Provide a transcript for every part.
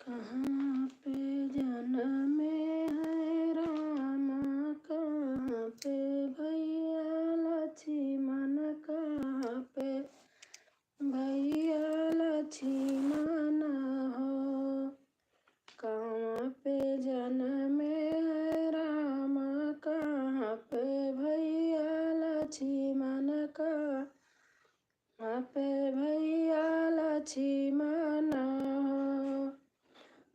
कहाँ पे जन्मे है राम, कहाँ पे भैया लक्ष्मण, कहाँ पे भैया लक्ष्मण हो। कहाँ पे जन्मे है राम, कहाँ पे भैया लक्ष्मण, कहाँ पे भैया लक्ष्मण हो।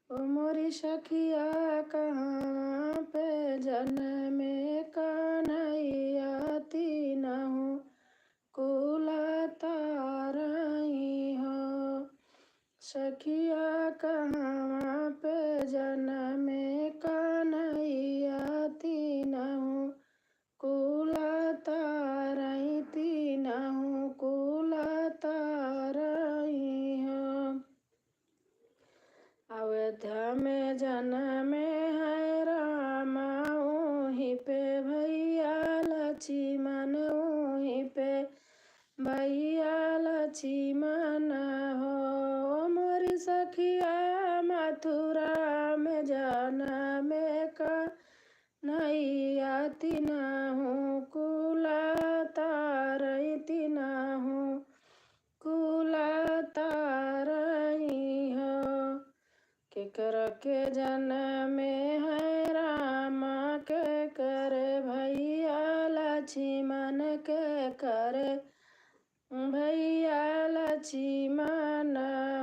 ओ मोरी सखिया कहाँ पे जन्मे कन्हैया, तीनहु कुल तारई हो। सखिया कहाँ पे जन्मे कन्हैया, तीनहु कुल तारई, तीनहु कुल तारई हो। अयोध्या में जन्मे है राम, वहीं पे भैया लक्ष्मण, वहीं पे भैया लक्ष्मण हो। मोरी सखिया मथुरा में जन्मे कन्हैया, तीनहु कुल तारई, तीनहु कुल तारई हो। केकर के जन्मे है राम, के करे भैया लक्ष्मण, के करे भैया लक्ष्मण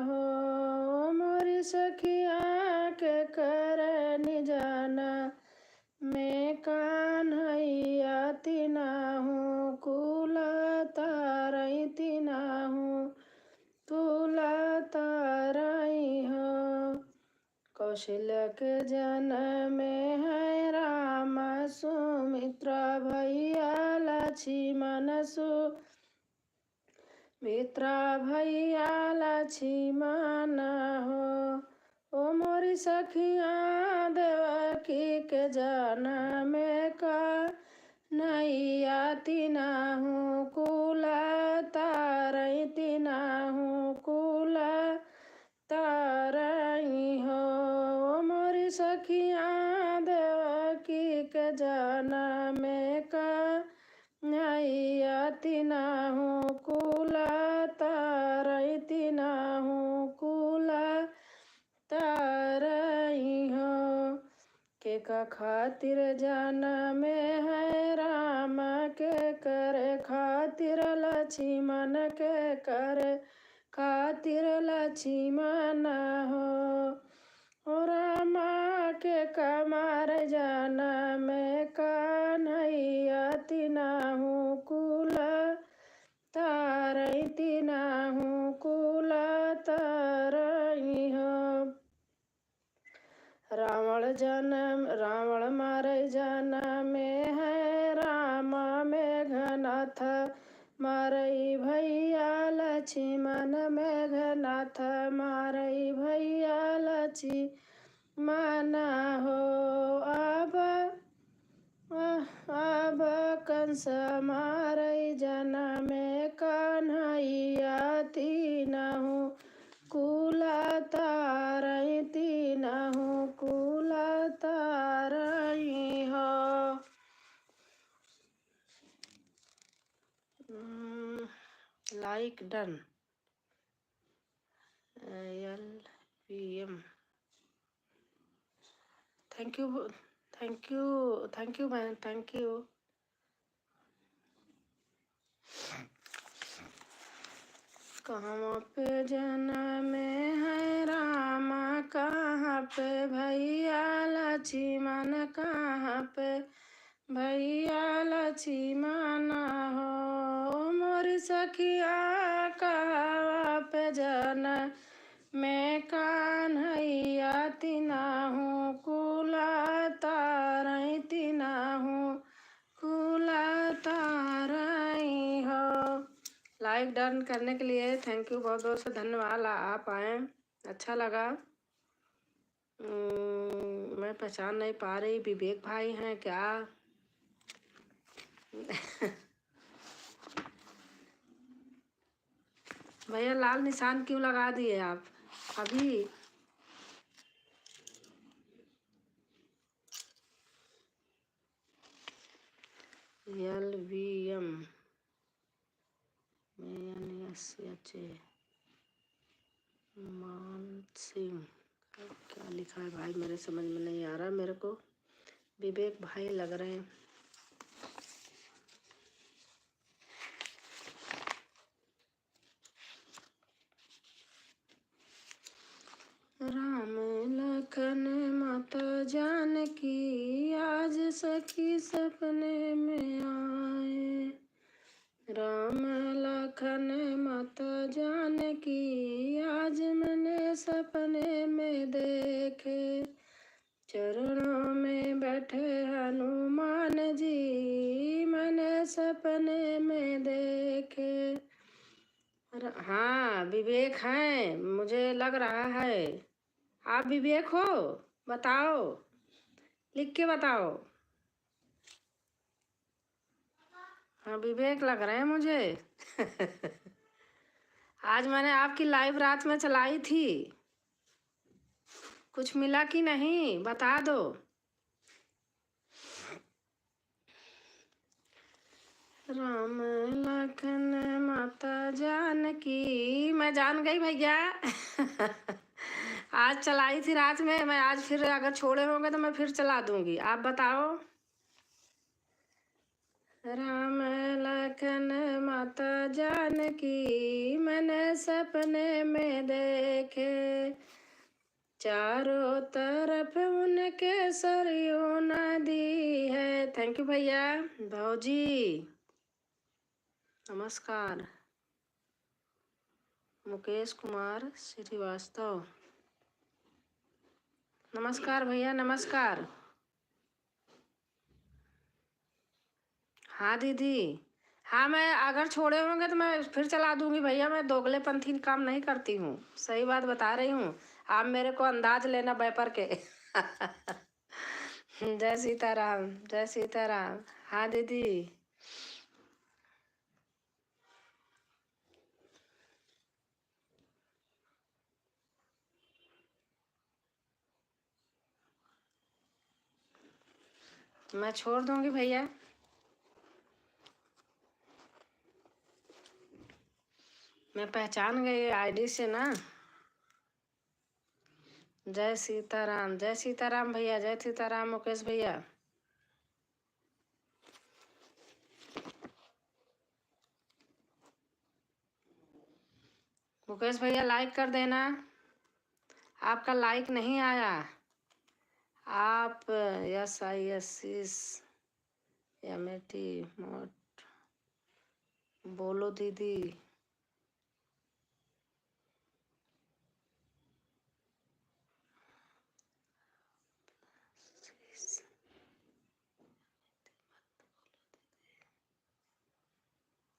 हो। मोरी सखिया के करे निजान में कन्हैया, तीनहु कुल तारई, तीनहु कुल तारई हो। कौशल्या के जन्मे है राम, सुमित्रा भैया लक्ष्मण, सुमित्रा भैया लक्ष्मण हो। ओ मोरी सखिया देवकी के जन्मे कन्हैया, तीनहु कुल तारई, तीनहु कुल तारई हो। मोरी सखिया देवकी के जन्मे कन्हैया, तीनहु कुल तारई, तीनहु कुल तारई हो। के का खातिर जन्मे है राम, के करे खातिर लक्ष्मण, के करे खातिर लक्ष्मण हो। ओ रामा के कमार जन्मे कन्हैया, तीनहु कुल तारई, तीनहु कुल तारई हो। रावण मारे जन्मे है राम, मेघनाथ मारई भैया लक्ष्मण, मेघनाथ मारई भैया लक्ष्मण हो। अब कंस मारई जन्मे कन्हैया, तीनहु कुल तारई, तीनहु कुल तारई हो। Like done LVM। Thank you ma'am, thank you. कहाँ पे जन्मे है राम, कहाँ पे भैया लक्ष्मण, कहाँ पे भैया लक्ष्मण हो। मोरी सखिया कहाँ पे जन्मे कन्हैया, तीनहु कुल तारई, तीनहु कुल तारई हो। लाइक डन करने के लिए थैंक यू, बहुत बहुत से धन्यवाद। आप आए, अच्छा लगा। मैं पहचान नहीं पा रही, विवेक भाई हैं क्या? भैया लाल निशान क्यों लगा दिए आप अभी? LVM MANSH मान सिंह, क्या लिखा है भाई मेरे समझ में नहीं आ रहा। मेरे को विवेक भाई लग रहे हैं। राम लखन माता जानकी आज सखी सपने में आए। राम लखन माता जानकी आज मैंने सपने में देखे। चरणों में बैठे हनुमान जी मैंने सपने में देखे। हाँ विवेक हैं, मुझे लग रहा है। आप विवेक हो? बताओ, लिख के बताओ। हाँ विवेक लग रहे हैं मुझे। आज मैंने आपकी लाइव रात में चलाई थी, कुछ मिला कि नहीं बता दो। राम लखन माता जानकी, मैं जान गई भैया। आज चलाई थी रात में, मैं आज फिर अगर छोड़े होंगे तो मैं फिर चला दूंगी। आप बताओ। राम लखन माता जानकी मैंने सपने में देखे। चारों तरफ उनके सरयू नदी है। थैंक यू भैया। भाजी नमस्कार। मुकेश कुमार श्रीवास्तव नमस्कार भैया, नमस्कार। हाँ दीदी, हाँ मैं अगर छोड़े होंगे तो मैं फिर चला दूंगी भैया। मैं दोगलेपंथी काम नहीं करती हूँ, सही बात बता रही हूँ। आप मेरे को अंदाज लेना व्यापार के। जय सीताराम, जय सीताराम। हाँ दीदी, मैं छोड़ दूंगी भैया। मैं पहचान गई आईडी से ना। जय सीताराम, जय सीताराम भैया, जय सीताराम मुकेश भैया। मुकेश भैया लाइक कर देना। आपका लाइक नहीं आया। आप SISMAT मोट बोलो दीदी।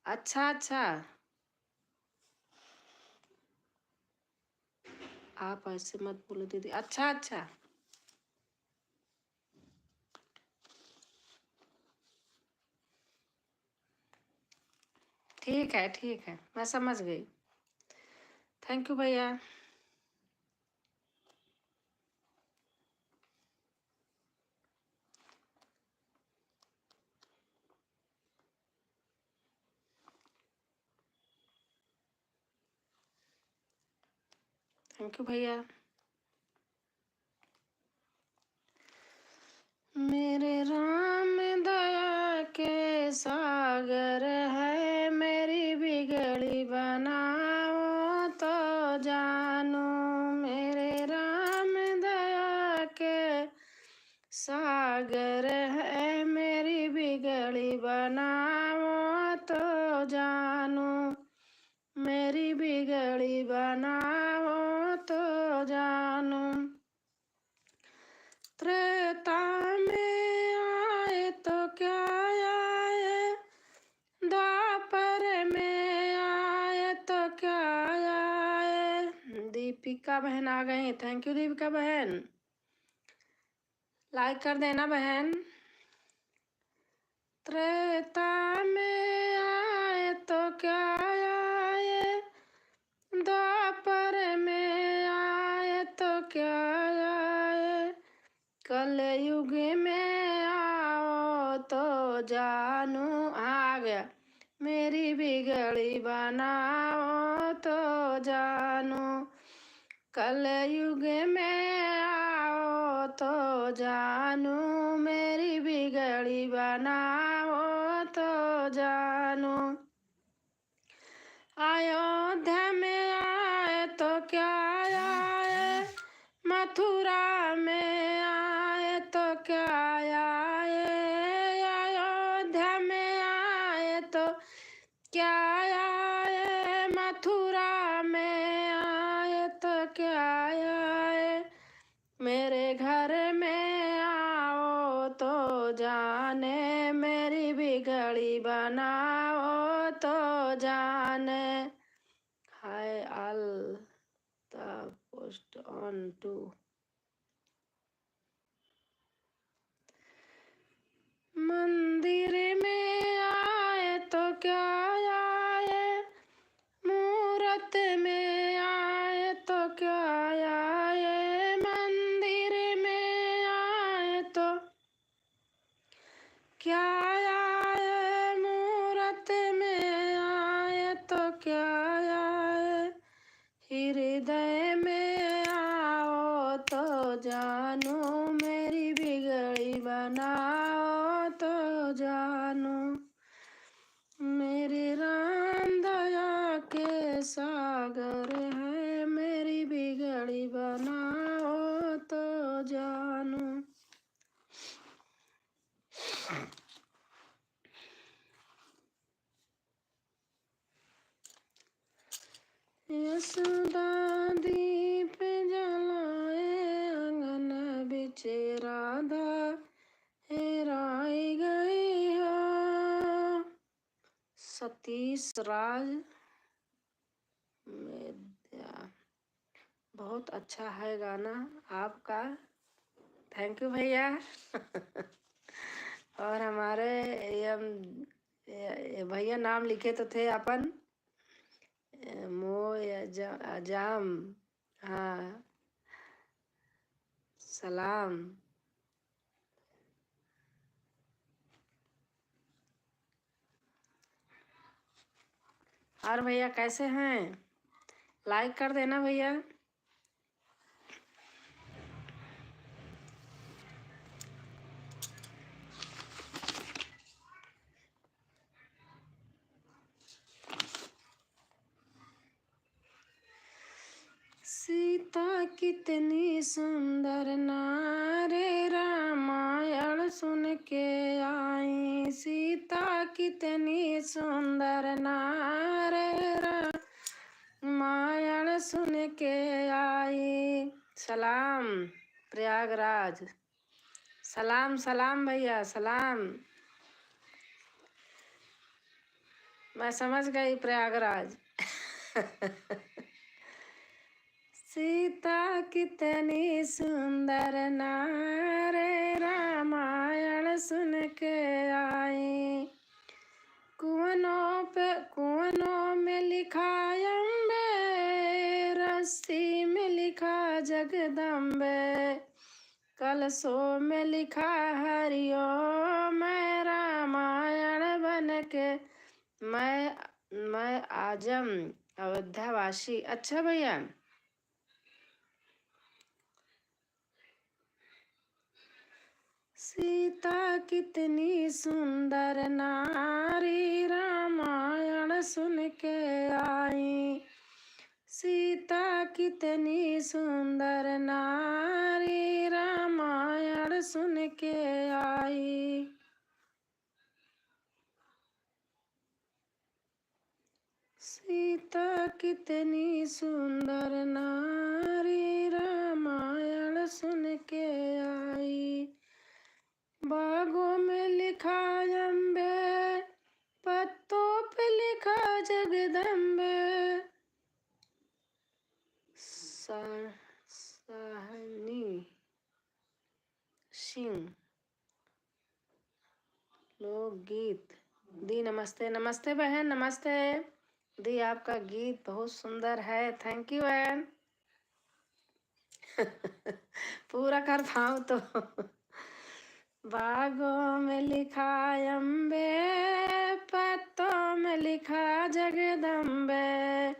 अच्छा अच्छा, आप ऐसे मत बोलो दीदी। अच्छा अच्छा, ठीक है ठीक है, मैं समझ गई। थैंक यू भैया। थैंक यू भैया। मेरे राम दया के सागर है, मेरी बिगड़ी बनाओ तो जानो। मेरे राम दया के सागर है, मेरी बिगड़ी बनाओ तो जानो। मेरी बिगड़ी बनाओ तो जानो। त्रेता में आए तो क्या आए, द्वापर में आए तो क्या आए। दीपिका बहन आ गई। थैंक यू दीपिका बहन, लाइक कर देना बहन। त्रेता में आए तो क्या आए, द्वापर में आए तो क्या आए। कलयुग में आओ तो जानू, हाँ आ गया। मेरी बिगड़ी बनाओ तो जानू, कल युग में आओ तो जानू, मेरी बिगड़ी बनाओ तो जानू। अयोध्या में आए तो क्या आए, मथुरा में आए तो क्या आए, अयोध्या में आए तो क्या आए, मथुरा में आए तो क्या आए, मेरे घर में आओ तो जाने, मेरी बिगड़ी बनाओ तो जाने। हाय ऑल द पोस्ट ऑन टू। मंदिर में आए तो क्या आए, मूरत में आए तो क्या आए, मंदिर में आए तो क्या आए, मूरत में आए तो क्या आए, हृदय में आओ तो जानू, मेरी बिगड़ी बनाओ तो जानू, मेरे राम दया के सागर है, मेरी बिगड़ी बनाओ तो जानू। यशोदा दीप जलाए, आंगन बिच राधा हेराई गई हो। सतीश राज मेद्या, बहुत अच्छा है गाना आपका, थैंक यू भैया। और हमारे ये भैया नाम लिखे तो थे अपन, जाम, हाँ सलाम। और भैया कैसे हैं, लाइक कर देना भैया। सीता कितनी सुंदर नारे, रामायण सुन के आई, सीता कितनी सुंदर नारे, रामायण सुन के आई। सलाम प्रयागराज, सलाम सलाम भैया सलाम, मैं समझ गई प्रयागराज। सीता कितनी सुंदर नारे, रामायण सुन के आई, कुआनों में लिखा अम्बे, रस्सी में लिखा जगदम्बे, कलशों में लिखा हरिओम, मैं रामायण बन के मैं आजम अयोध्यावासी। अच्छा भैया, सीता कितनी सुंदर नारी, रामायण सुन के आई, सीता कितनी सुंदर नारी, रामायण सुन के आई। सीता कितनी सुंदर नारी, रामायण सुन के आई, बागों में लिखा अम्बे, पत्तों पे लिखा जगदम्बे, सहनी सिंह लोकगीत। दी नमस्ते, नमस्ते बहन नमस्ते दी, आपका गीत बहुत सुंदर है, थैंक यू बहन। पूरा कर पाऊँ तो बागों में लिखा अम्बे, पत्तों में लिखा जगदम्बे,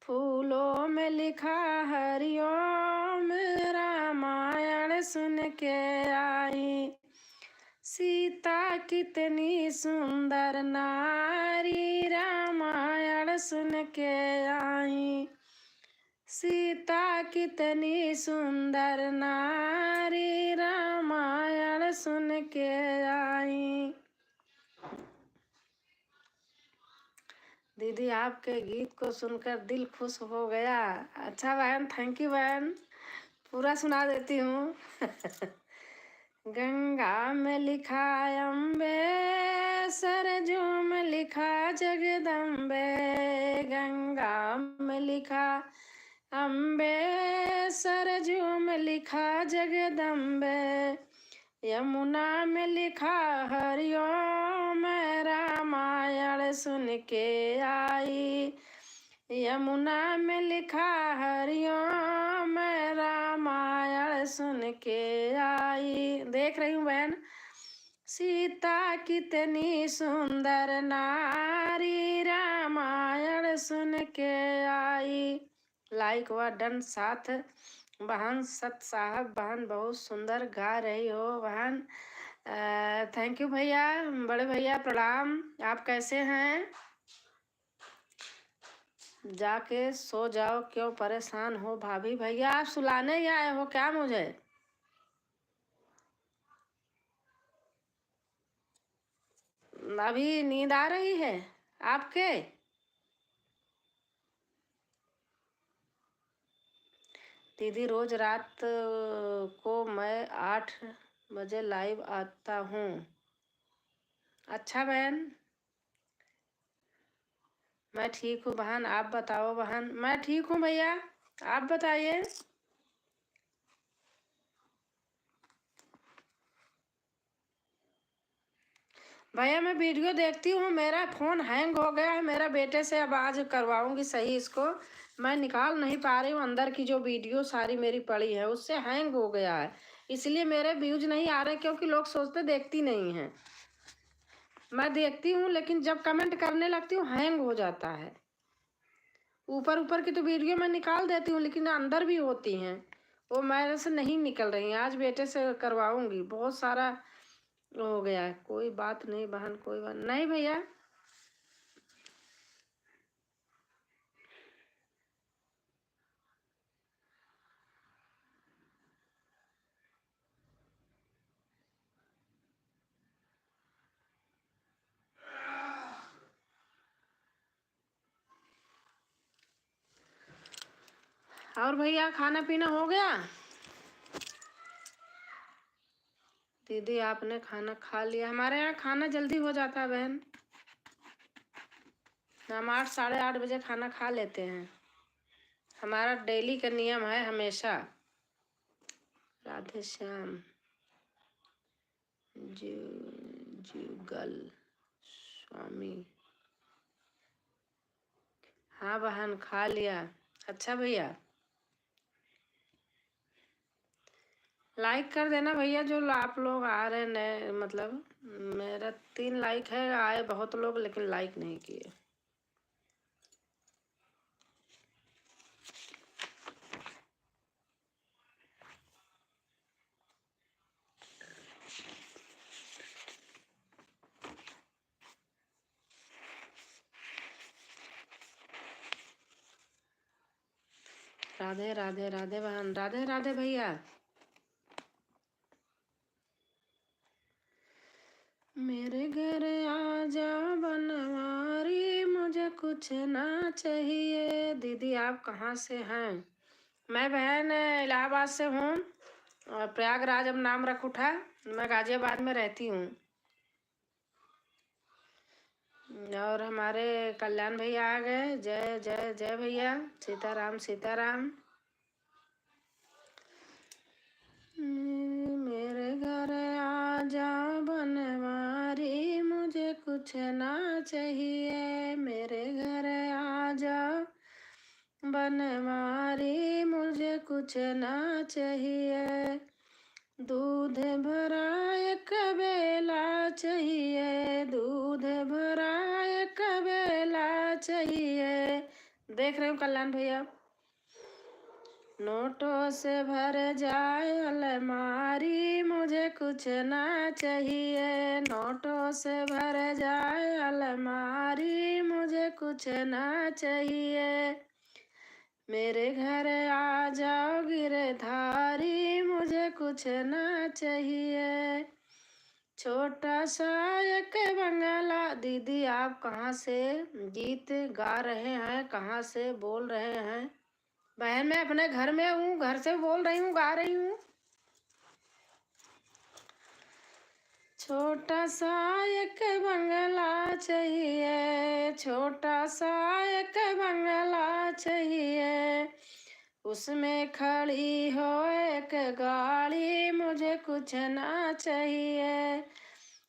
फूलों में लिखा हरिओम, रामायण सुन के आई। सीता कितनी सुंदर नारी, रामायण सुन के आई। सीता कितनी सुंदर नारी, रामायण सुन के आई। दीदी आपके गीत को सुनकर दिल खुश हो गया। अच्छा बहन, थैंक यू बहन, पूरा सुना देती हूँ। गंगा में लिखा अम्बे, सरजू में लिखा जगदम्बे, गंगा में लिखा अम्बे, सरजू में लिखा जगदम्बे, यमुना में लिखा हरिओम, रामायण सुन के आई। यमुना में लिखा हरिओम, रामायण सुन के आई। देख रही हूँ बहन, सीता कितनी सुंदर नारी, रामायण सुन के आई। लाइक व डन साथ बहन। सत साहब बहन बहुत सुंदर गा रही हो बहन। थैंक यू भैया, बड़े भैया प्रणाम। आप कैसे हैं? जाके सो जाओ, क्यों परेशान हो भाभी? भैया आप सुलाने ही आए हो क्या मुझे? अभी नींद आ रही है आपके? दीदी रोज रात को मैं 8 बजे लाइव आता हूँ। अच्छा बहन, मैं ठीक हूँ बहन, आप बताओ बहन? मैं ठीक हूँ भैया, आप बताइए। भैया मैं वीडियो देखती हूँ, मेरा फ़ोन हैंग हो गया है, मेरा बेटे से अब आज करवाऊंगी सही इसको। मैं निकाल नहीं पा रही हूँ, अंदर की जो वीडियो सारी मेरी पड़ी है उससे हैंग हो गया है, इसलिए मेरे व्यूज नहीं आ रहे, क्योंकि लोग सोचते देखती नहीं हैं। मैं देखती हूँ लेकिन जब कमेंट करने लगती हूँ हैंग हो जाता है। ऊपर ऊपर की तो वीडियो मैं निकाल देती हूँ, लेकिन अंदर भी होती हैं, वो मेरे से नहीं निकल रही हैं। आज बेटे से करवाऊंगी, बहुत सारा हो गया है। कोई बात नहीं बहन, कोई बात नहीं भैया। और भैया खाना पीना हो गया? दीदी आपने खाना खा लिया? हमारे यहाँ खाना जल्दी हो जाता है बहन, हम 8 साढ़े 8 बजे खाना खा लेते हैं, हमारा डेली का नियम है हमेशा। राधे श्याम जुगल स्वामी। हाँ बहन खा लिया। अच्छा भैया लाइक कर देना भैया, जो आप लोग आ रहे नए, मतलब मेरा 3 लाइक है, आए बहुत लोग लेकिन लाइक नहीं किए। राधे राधे राधे बहन, राधे राधे भैया। मेरे घर आ जा बनवारी, मुझे कुछ ना चाहिए। दीदी आप कहाँ से हैं? मैं बहन इलाहाबाद से हूँ, और प्रयागराज अब नाम रख उठा, मैं गाजियाबाद में रहती हूँ। और हमारे कल्याण भैया आ गए। जय जय जय भैया, सीताराम सीताराम। मेरे घर आ जा बनवारी, मुझे कुछ ना चाहिए। मेरे घर आ जा बनवारी, मुझे कुछ ना चाहिए। दूध भरा एक बेला चाहिए, दूध भरा एक बेला चाहिए। देख रहे हो कल्याण भैया? नोटों से भर जाए अलमारी, मुझे कुछ ना चाहिए। नोटों से भर जाए अलमारी, मुझे कुछ ना चाहिए। मेरे घर आ जाओ गिरधारी, मुझे कुछ ना चाहिए। छोटा सा एक बंगला। दीदी आप कहाँ से गीत गा रहे हैं, कहाँ से बोल रहे हैं? बहन मैं अपने घर में हूँ, घर से बोल रही हूँ, गा रही हूँ। छोटा सा एक बंगला चाहिए, छोटा सा एक बंगला चाहिए। उसमें खड़ी हो एक गाड़ी, मुझे कुछ ना चाहिए।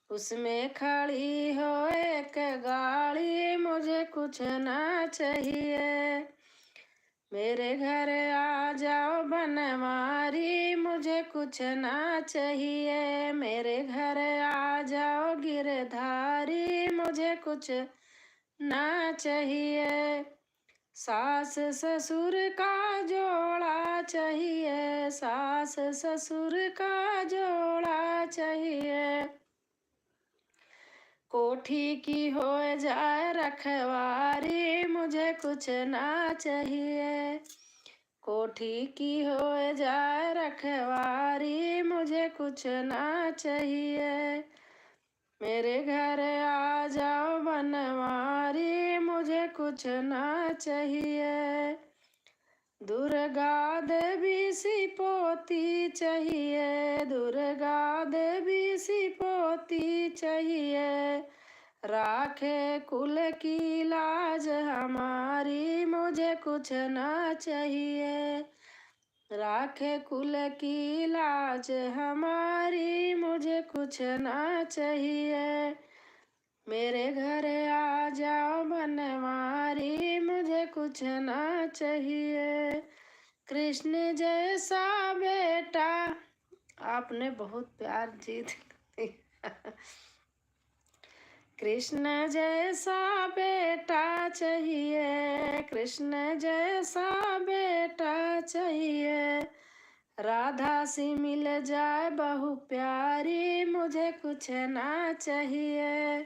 उसमें खड़ी हो एक गाड़ी, मुझे कुछ ना चाहिए। मेरे घर आ जाओ बनवारी, मुझे कुछ ना चाहिए। मेरे घर आ जाओ गिरधारी, मुझे कुछ ना चाहिए। सास ससुर का जोड़ा चाहिए, सास ससुर का जोड़ा चाहिए। कोठी की हो जाए रखवारी, मुझे कुछ ना चाहिए। कोठी की हो जाए रखवारी, मुझे कुछ ना चाहिए। मेरे घर आ जाओ बनवारी, मुझे कुछ ना चाहिए। दुर्गा देवी सी पोती चाहिए, दुर्गा देवी सी पोती चाहिए। राखे कुल की लाज हमारी, मुझे कुछ ना चाहिए। राखे कुल की लाज हमारी, मुझे कुछ ना चाहिए। मेरे घर आ जाओ बनवारी, मुझे कुछ ना चाहिए। कृष्ण जैसा बेटा। आपने बहुत प्यार जीत कृष्ण जैसा बेटा चाहिए, कृष्ण जैसा बेटा चाहिए। राधा सी मिल जाए बहु प्यारी, मुझे कुछ ना चाहिए।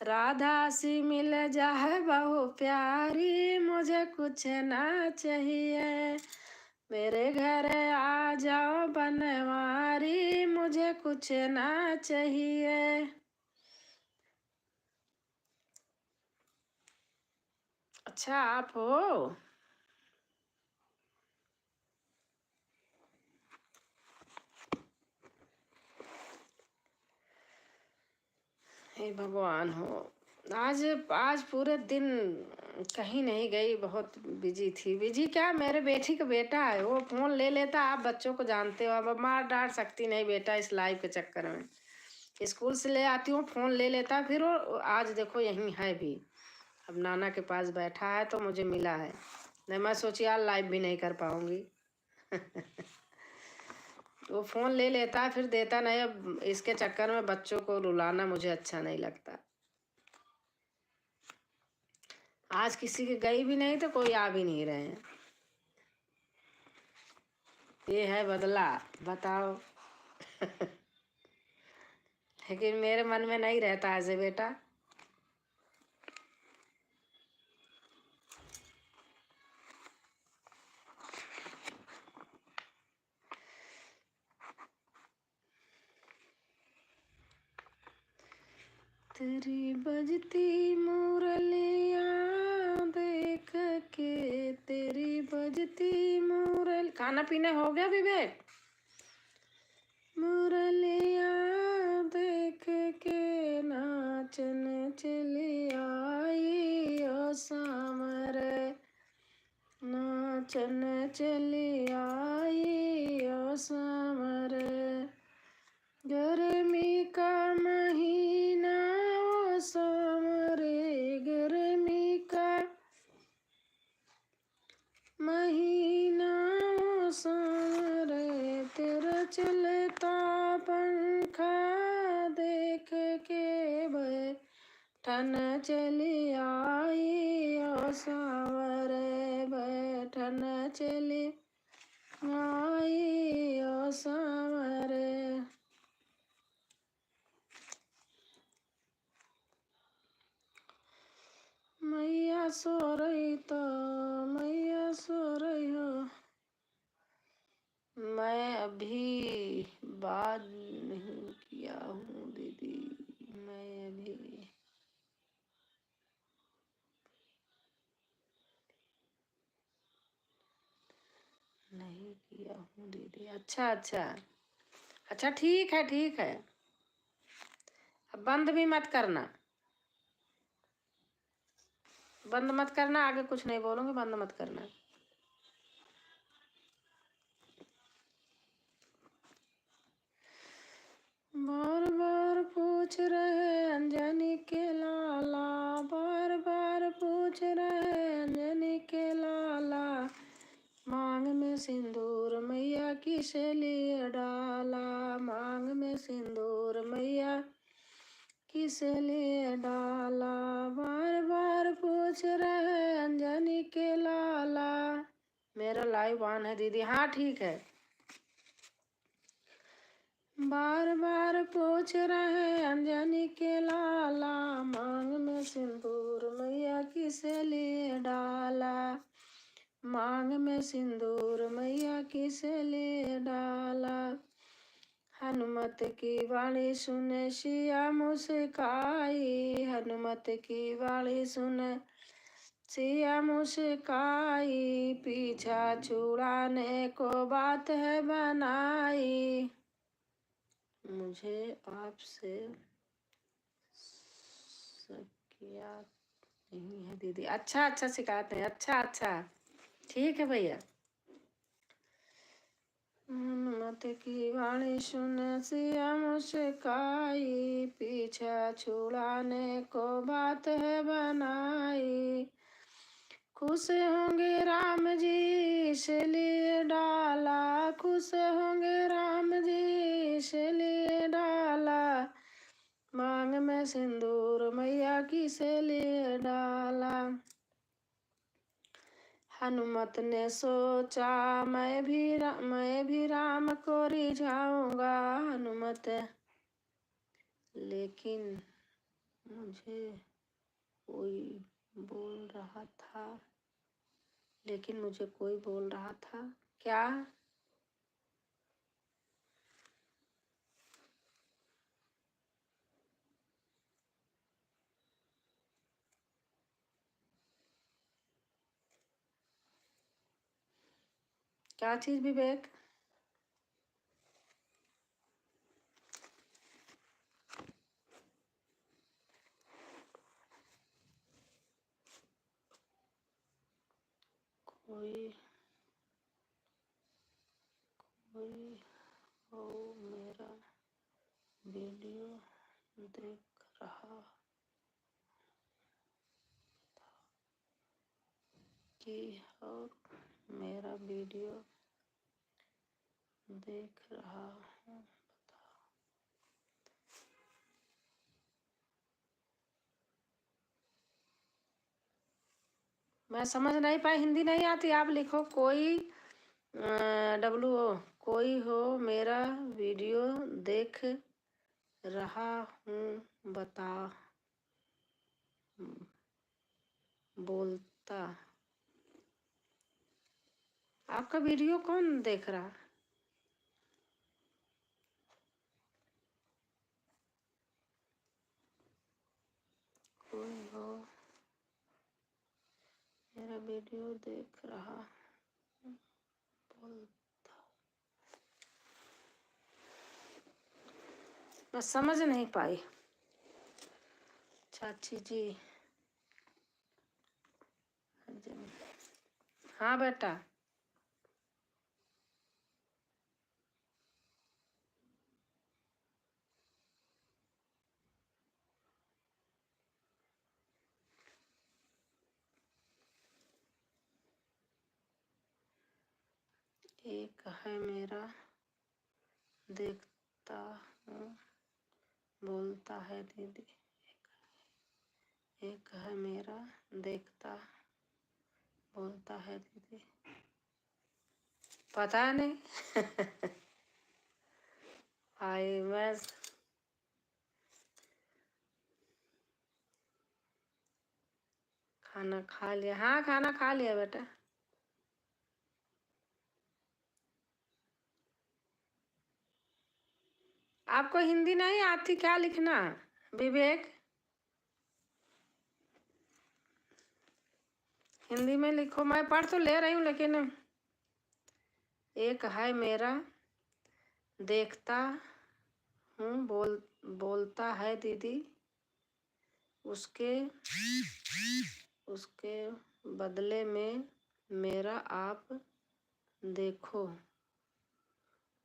राधा सी मिल जाए बहु प्यारी, मुझे कुछ ना चाहिए। मेरे घर आ जाओ बनवारी, मुझे कुछ ना चाहिए। अच्छा आप हो? हे भगवान हो। आज आज पूरे दिन कहीं नहीं गई, बहुत बिजी थी। बिजी क्या, मेरे बेटी का बेटा है, वो फोन ले लेता। आप बच्चों को जानते हो, अब मार डांट सकती नहीं बेटा इस लाइफ के चक्कर में। स्कूल से ले आती हूँ, फोन ले लेता, फिर वो आज देखो यहीं है भी। अब नाना के पास बैठा है तो मुझे मिला है, नहीं मैं सोची यार लाइव भी नहीं कर पाऊंगी। वो फोन ले लेता फिर देता नहीं। अब इसके चक्कर में बच्चों को रुलाना मुझे अच्छा नहीं लगता। आज किसी की गई भी नहीं तो कोई आ भी नहीं रहे हैं। ये है बदला, बताओ। लेकिन मेरे मन में नहीं रहता ऐसे बेटा। तेरी बजती मुरलियाँ देख के, तेरी बजती मुरल। खाना पीना हो गया विवेक? मुरलियाँ देख के नाचन चली आई ओ सामर, नाचन चली आई ओ सामर। गर्मी का महीना ओ सामरे, गर्मी का महीना ओ सामरे। तेरा चलता बैठन चली आई ओ सांवरे, बैठन चली आई ओ सांवरे। मैया सो रही तो मैया सो रही हो, मैं अभी बात नहीं किया हूँ दीदी, मैं अभी नहीं किया हूँ दीदी। अच्छा अच्छा अच्छा, ठीक है ठीक है, अब बंद भी मत करना, बंद मत करना, आगे कुछ नहीं बोलूंगी, बंद मत करना। बार बार पूछ रहे अंजनी के लाला, बार बार पूछ रहे अंजनी के लाला, मांग में सिंदूर मैया किसे लिए डाला, मांग में सिंदूर मैया किसे लिए डाला, बार बार पूछ रहे अंजनी के लाला। मेरा लाइव ऑन है दीदी, हाँ ठीक है। बार बार पूछ रहे अंजनी के लाला, मांग में सिंदूर मैया किसे लिए डाला, मांग में सिंदूर मैया किसे लिए डाला। हनुमत की वाणी सुने सिया मुस्काई, हनुमत की वाणी सुने सिया मुस्काई, पीछा छुड़ाने को बात है बनाई, मुझे आपसे शिकायत नहीं है दीदी। अच्छा अच्छा, शिकायत नहीं, अच्छा अच्छा ठीक है भैया। हनुमत की वाणी सुन सिया मुस्काई, पीछा छुड़ाने को बात है बनाई, खुश होंगे राम जी इसलिए डाला, खुश होंगे राम जी इसलिए डाला, मांग में सिंदूर मैया किसे लिए डाला। हनुमत ने सोचा मैं भी राम को रिझाऊंगा, हनुमत, लेकिन मुझे कोई बोल रहा था, लेकिन मुझे कोई बोल रहा था क्या, क्या चीज विवेक? कोई कोई हो मेरा वीडियो देख रहा कि और मेरा वीडियो देख रहा हूँ, मैं समझ नहीं पाई, हिंदी नहीं आती, आप लिखो कोई WO, कोई हो मेरा वीडियो देख रहा हूँ बता, बोलता, आपका वीडियो कौन देख रहा? कोई हो मेरा वीडियो देख रहा हूँ, बोलता, मैं समझ नहीं पाई। चाची जी, हाँ बेटा, एक है मेरा देखता हूँ, बोलता है दीदी, एक है मेरा देखता बोलता है दीदी, पता नहीं। आई मैं खाना खा लिया। हाँ खाना खा लिया बेटा। आपको हिंदी नहीं आती क्या लिखना विवेक? हिंदी में लिखो। मैं पढ़ तो ले रही हूँ लेकिन एक है मेरा देखता हूँ बोलता है दीदी, उसके उसके बदले में मेरा आप देखो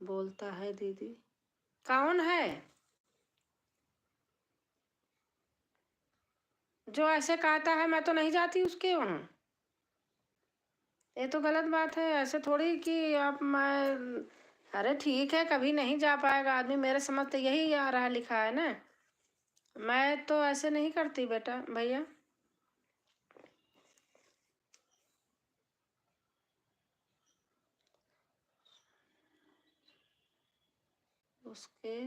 बोलता है दीदी। कौन है जो ऐसे कहता है? मैं तो नहीं जाती उसके वहाँ। ये तो गलत बात है। ऐसे थोड़ी कि आप मैं अरे ठीक है, कभी नहीं जा पाएगा आदमी, मेरे समझ तो यही आ रहा लिखा है ना। मैं तो ऐसे नहीं करती बेटा भैया। उसके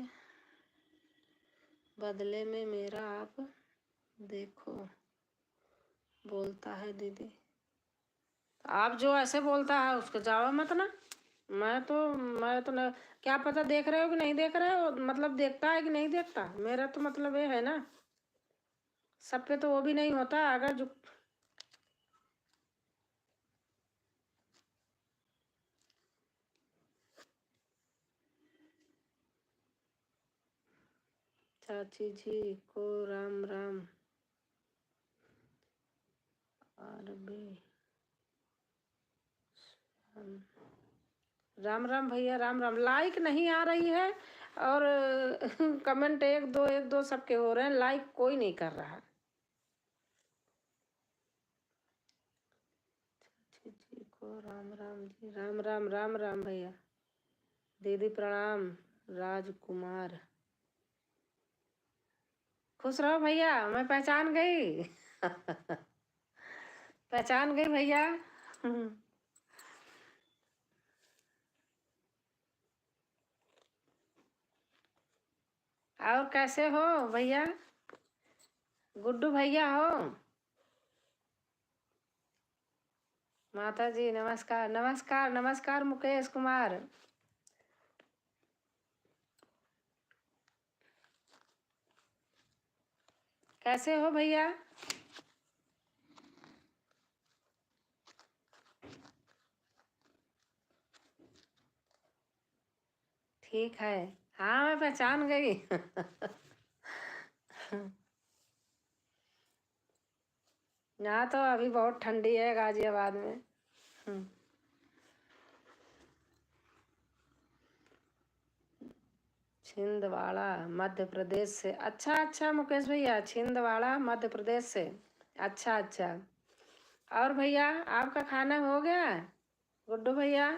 बदले में मेरा आप देखो बोलता है दीदी। आप जो ऐसे बोलता है उसको जाओ मत ना। मैं तो न, क्या पता देख रहे हो कि नहीं देख रहे हो, मतलब देखता है कि नहीं देखता, मेरा तो मतलब ये है ना। सब पे तो वो भी नहीं होता। अगर जो चाची जी को राम राम। और भी राम राम भैया, राम राम। लाइक नहीं आ रही है और कमेंट एक दो सबके हो रहे हैं, लाइक कोई नहीं कर रहा। चाची जी को राम राम जी। राम राम राम राम भैया। दीदी प्रणाम। राजकुमार। खुश रहो भैया, मैं पहचान गई। पहचान गई भैया। और कैसे हो भैया? गुड्डू भैया हो? माता जी नमस्कार नमस्कार नमस्कार। मुकेश कुमार। कैसे हो भैया? ठीक है। हाँ मैं पहचान गई। यहाँ तो अभी बहुत ठंडी है गाजियाबाद में। छिंदवाड़ा मध्य प्रदेश से। अच्छा अच्छा मुकेश भैया, छिंदवाड़ा मध्य प्रदेश से। अच्छा अच्छा। और भैया आपका खाना हो गया गुड्डू भैया?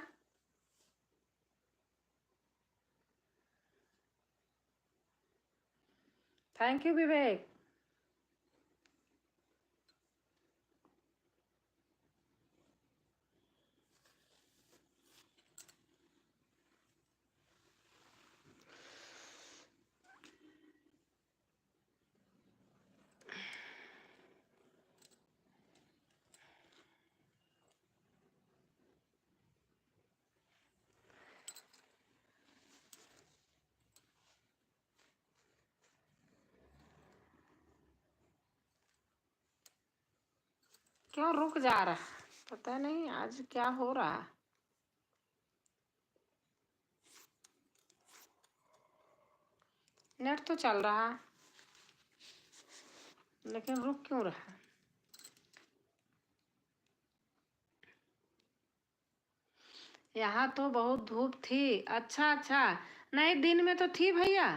थैंक यू विवेक। क्यों रुक जा रहा? पता नहीं आज क्या हो रहा। नेट तो चल रहा लेकिन रुक क्यों रहा? यहाँ तो बहुत धूप थी। अच्छा अच्छा। नहीं दिन में तो थी भैया,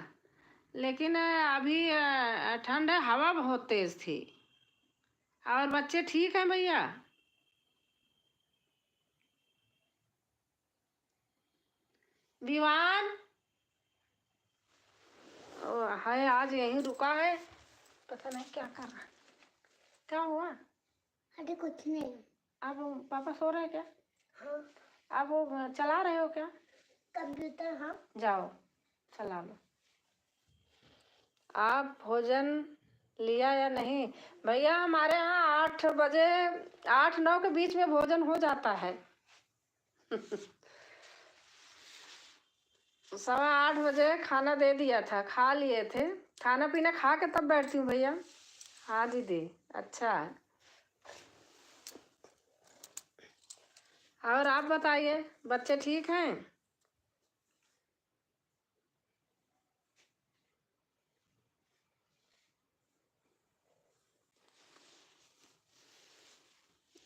लेकिन अभी ठंड है, हवा बहुत तेज थी। और बच्चे ठीक हैं भैया? विवान है आज यहीं रुका है, पता नहीं क्या कर रहा है। क्या हुआ? अरे कुछ नहीं। आप पापा सो रहे हैं क्या? हाँ। आप वो चला रहे हो क्या कंप्यूटर? हाँ। जाओ चला लो। आप भोजन लिया या नहीं? भैया हमारे यहाँ 8 बजे 8-9 के बीच में भोजन हो जाता है। 7:15 खाना दे दिया था, खा लिए थे। खाना पीना खा के तब बैठती हूँ भैया। हाँ दीदी। अच्छा। और आप बताइए, बच्चे ठीक हैं?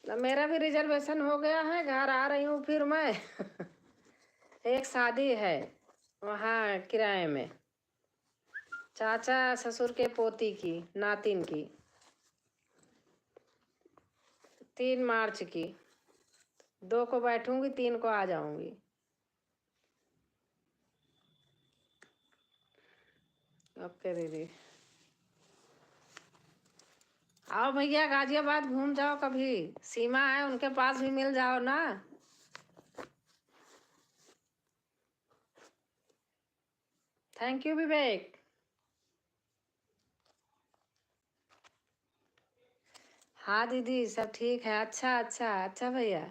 मेरा भी रिजर्वेशन हो गया है, घर आ रही हूँ फिर मैं। एक शादी है वहाँ किराए में, चाचा ससुर के पोती की, नातिन की, 3 मार्च की। 2 को बैठूंगी, 3 को आ जाऊंगी। ओके दीदी। आओ भैया गाजियाबाद घूम जाओ कभी, सीमा है उनके पास भी मिल जाओ ना। थैंक यू विवेक। हाँ दीदी सब ठीक है। अच्छा अच्छा अच्छा भैया।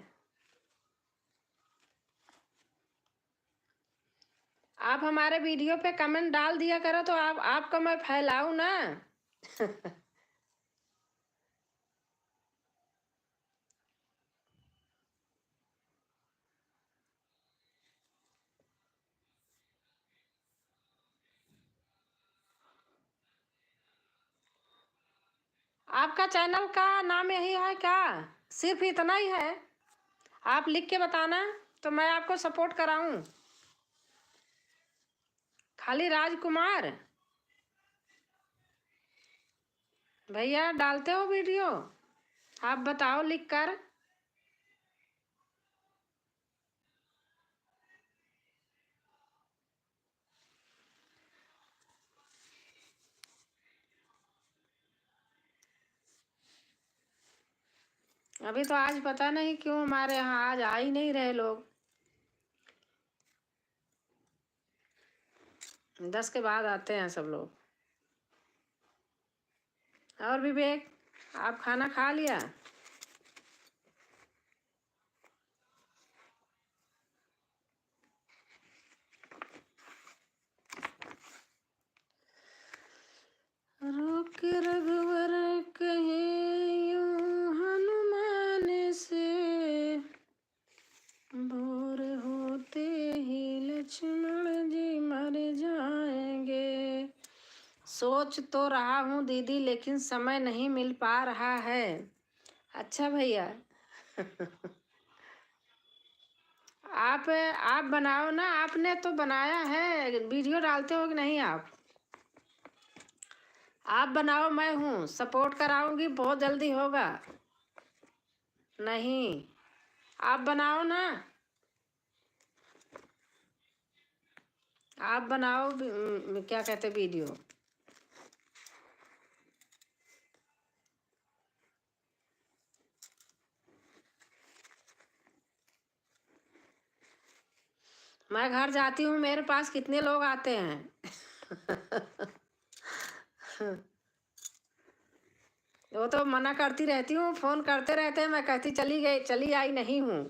आप हमारे वीडियो पे कमेंट डाल दिया करो तो आपको मैं फैलाऊं ना। आपका चैनल का नाम यही है क्या? सिर्फ इतना ही है? आप लिख के बताना तो मैं आपको सपोर्ट कराऊं। खाली राजकुमार? भैया डालते हो वीडियो? आप बताओ लिख कर। अभी तो आज पता नहीं क्यों हमारे यहाँ आज आ ही नहीं रहे लोग। 10 के बाद आते हैं सब लोग। और विवेक, आप खाना खा लिया? रोक रघुवर कहे यूं हनुमान से, भोर होते ही लक्ष्मण जी मर जाएंगे। सोच तो रहा हूँ दीदी, लेकिन समय नहीं मिल पा रहा है। अच्छा भैया। आप बनाओ ना, आपने तो बनाया है, वीडियो डालते हो कि नहीं आप? आप बनाओ, मैं हूँ, सपोर्ट कराऊंगी, बहुत जल्दी होगा। नहीं, आप बनाओ ना। आप बनाओ क्या कहते वीडियो। मैं घर जाती हूँ, मेरे पास कितने लोग आते हैं। वो तो मना करती रहती हूँ, फोन करते रहते हैं, मैं कहती चली गई, चली आई नहीं हूँ।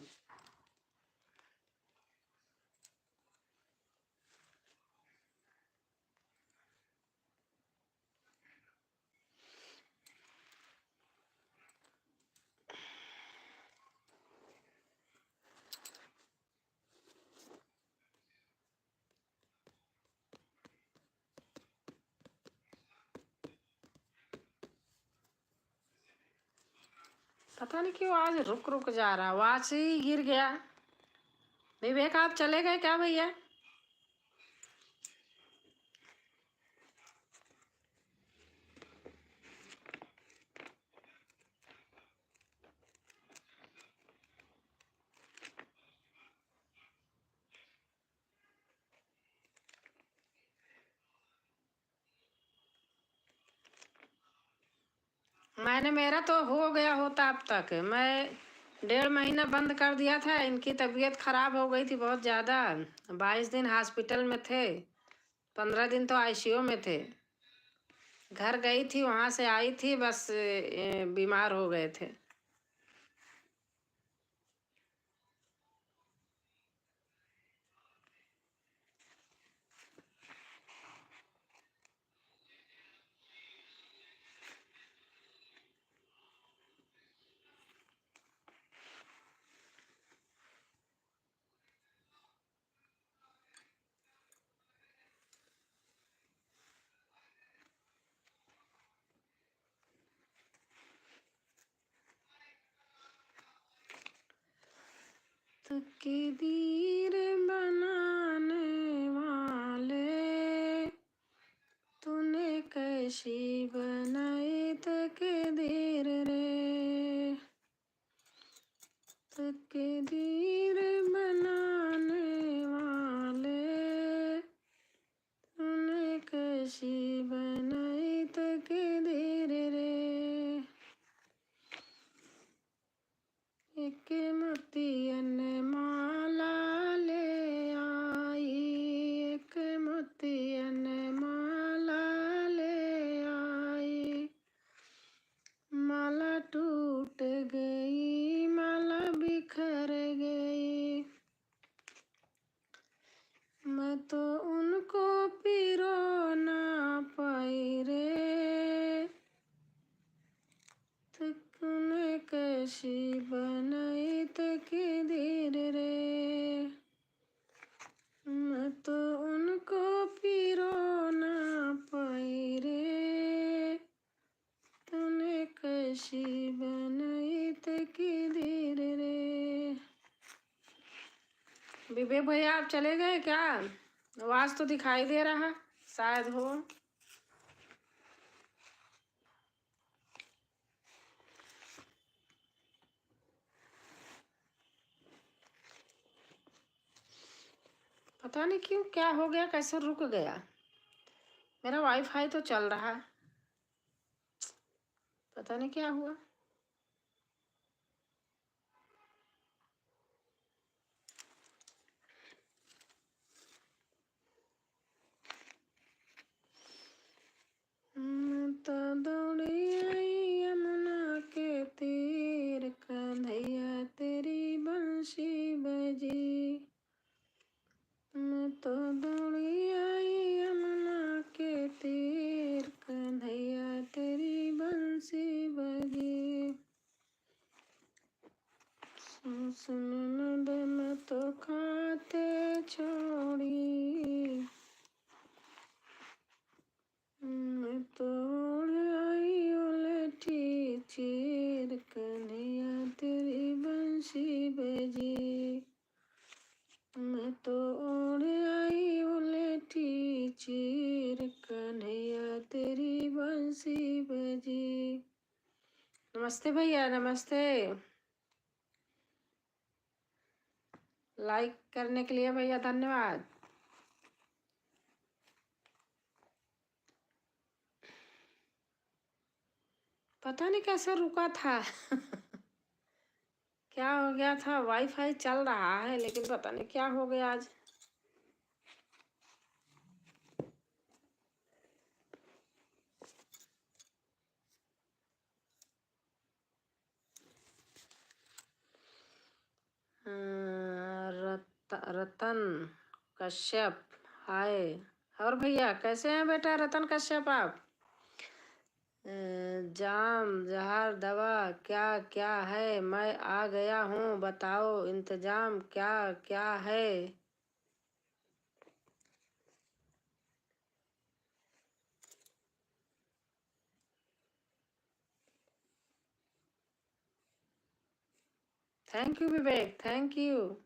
पता नहीं क्यों आज रुक रुक जा रहा, आवाज से ही गिर गया। विवेक आप चले गए क्या भैया? मैं मैंने मेरा तो हो गया होता अब तक। मैं 1.5 महीना बंद कर दिया था। इनकी तबीयत खराब हो गई थी बहुत ज़्यादा। 22 दिन हॉस्पिटल में थे, 15 दिन तो आईसीयू में थे। घर गई थी, वहाँ से आई थी, बस बीमार हो गए थे। तकदीर बनाने वाले, तूने कैसी बनाई तकदीर रे। तकदीर बनाने वाले, तूने कैसी बनाई तकदीर रे। एक मोतियन माला ले आई, एक मोतियन माला ले आई। माला टूट गई, माला बिखर गई। मैं तो उनको पिरो ना पाई रे। तूने कैसी बनाई तकदीर रे। मैं तो उनको पिरो ना पाई रे। तूने कैसी बनाई तकदीर रे। विवेक भैया आप चले गए क्या? आवाज तो दिखाई दे रहा, शायद हो। पता नहीं क्यों, क्या हो गया, कैसे रुक गया। मेरा वाईफाई तो चल रहा, पता नहीं क्या हुआ। तो दौड़ी आई यमुना के तीर, कन्हैया तेरी बंसी बजी। मैं तो दौड़ी आई यमुना के तीर, कन्हैया तेरी बंसी बजी। सुन नंद मैं तो खाते छोड़ी, मैं तो उड़ आई उलटी चीर, कन्हैया तेरी बंसी बजी। मैं तो उड़ आई उलटी चीर, कन्हैया तेरी बंसी बजी। नमस्ते भैया, नमस्ते। लाइक करने के लिए भैया धन्यवाद। पता नहीं कैसे रुका था। क्या हो गया था, वाईफाई चल रहा है लेकिन पता नहीं क्या हो गया आज। रतन कश्यप, हाय। और भैया कैसे हैं बेटा रतन कश्यप आप? जाम जहर दवा क्या क्या है, मैं आ गया हूँ, बताओ इंतजाम क्या क्या है। Thank you Vivek, thank you.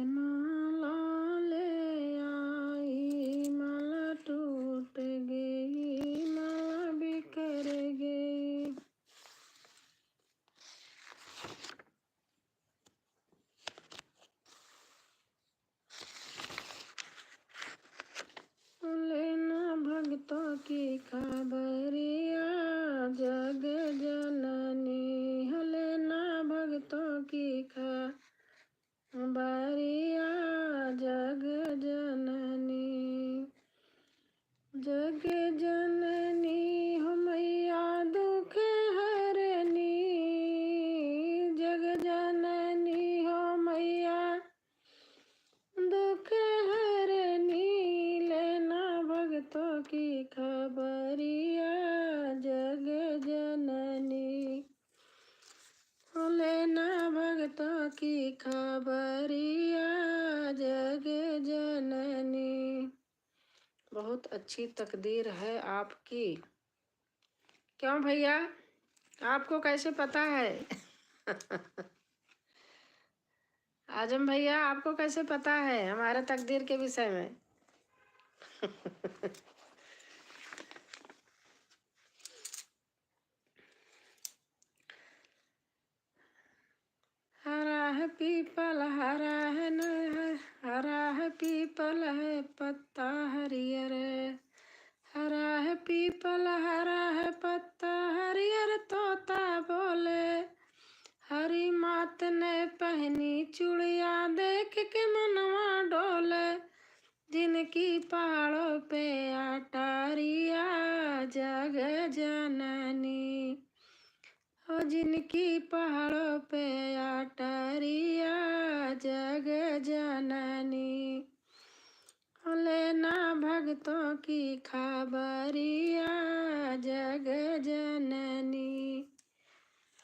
माला ले आई, माला टूट गई, माला बिखर गई। लेना भक्तों की खबरिया जग जननी। बहुत अच्छी तकदीर है आपकी। क्यों भैया, आपको कैसे पता है? आजम भैया, आपको कैसे पता है हमारे तकदीर के विषय में? हरा है पीपल हरा है न है, हरा है पीपल है पत्ता हरियर। हरा है पीपल हरा है पत्ता हरियर, तोता बोले हरी मात ने पहनी चूड़िया देख के मनवा डोले। जिनकी पहाड़ों पे अटारिया जग जननी, हो जिनकी पहाड़ों पे अटारिया जग जननी। लेना भक्तों की खबरिया जग जननी।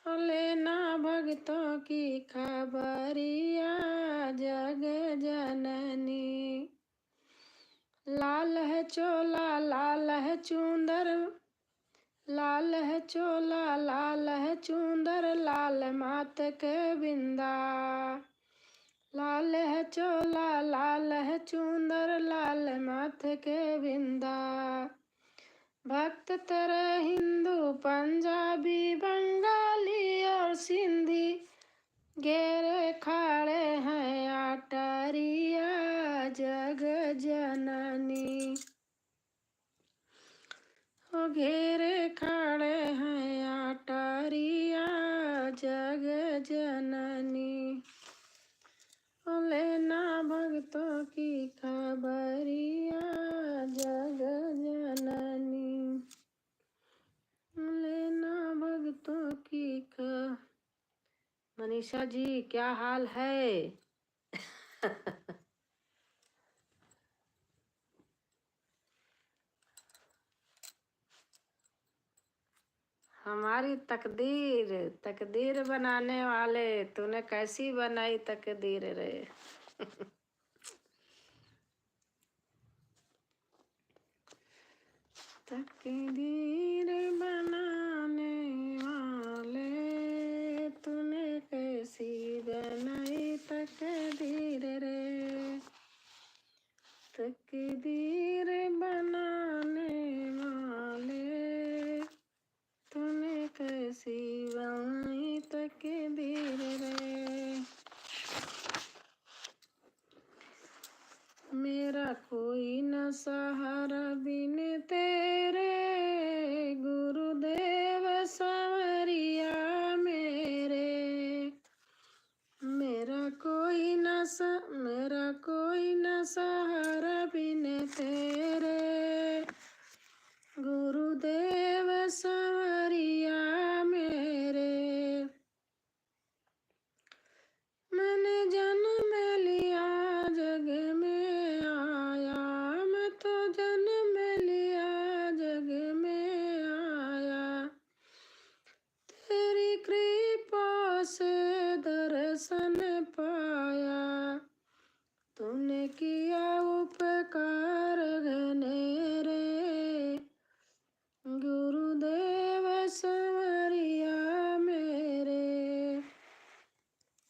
लेना भक्तों की खबरिया जग जननी। लाल है चोला लाल है चूंदर, लाल है चोला लाल है चूंदर, लाल मात के बिंदा। लाल है चोला लाल है चूंदर, लाल माथ के बिंदा। भक्त तेरे हिंदू पंजाबी बंगाली और सिंधी घेरे खड़े हैं अटारिया जग जननी। ओ घेरे खड़े हैं अटारिया जग जननी। लेना भक्तों की खबरिया जग जननी। लेना भक्तों की मनीषा जी, क्या हाल है? हमारी तकदीर तकदीर बनाने वाले, तूने कैसी बनाई तकदीर रे? तकदीर बनाने वाले, तूने कैसी बनाई तकदीर रे? तकदीर बनाने वाले, तूने कैसी बनाई तकदीर रे? मेरा कोई न सहारा बिन तेरे, गुरुदेव संवरिया मेरे। मेरा कोई न सहारा बिन तेरे, गुरुदेव संवरिया मेरे। मैंने जन्म लिया जग में आया, मैं तो जन्म लिया जग में आया। तेरी कृपा से दर्शन पाया, तूने किया उपकार घनेरे। गुरुदेव संवरिया मेरे,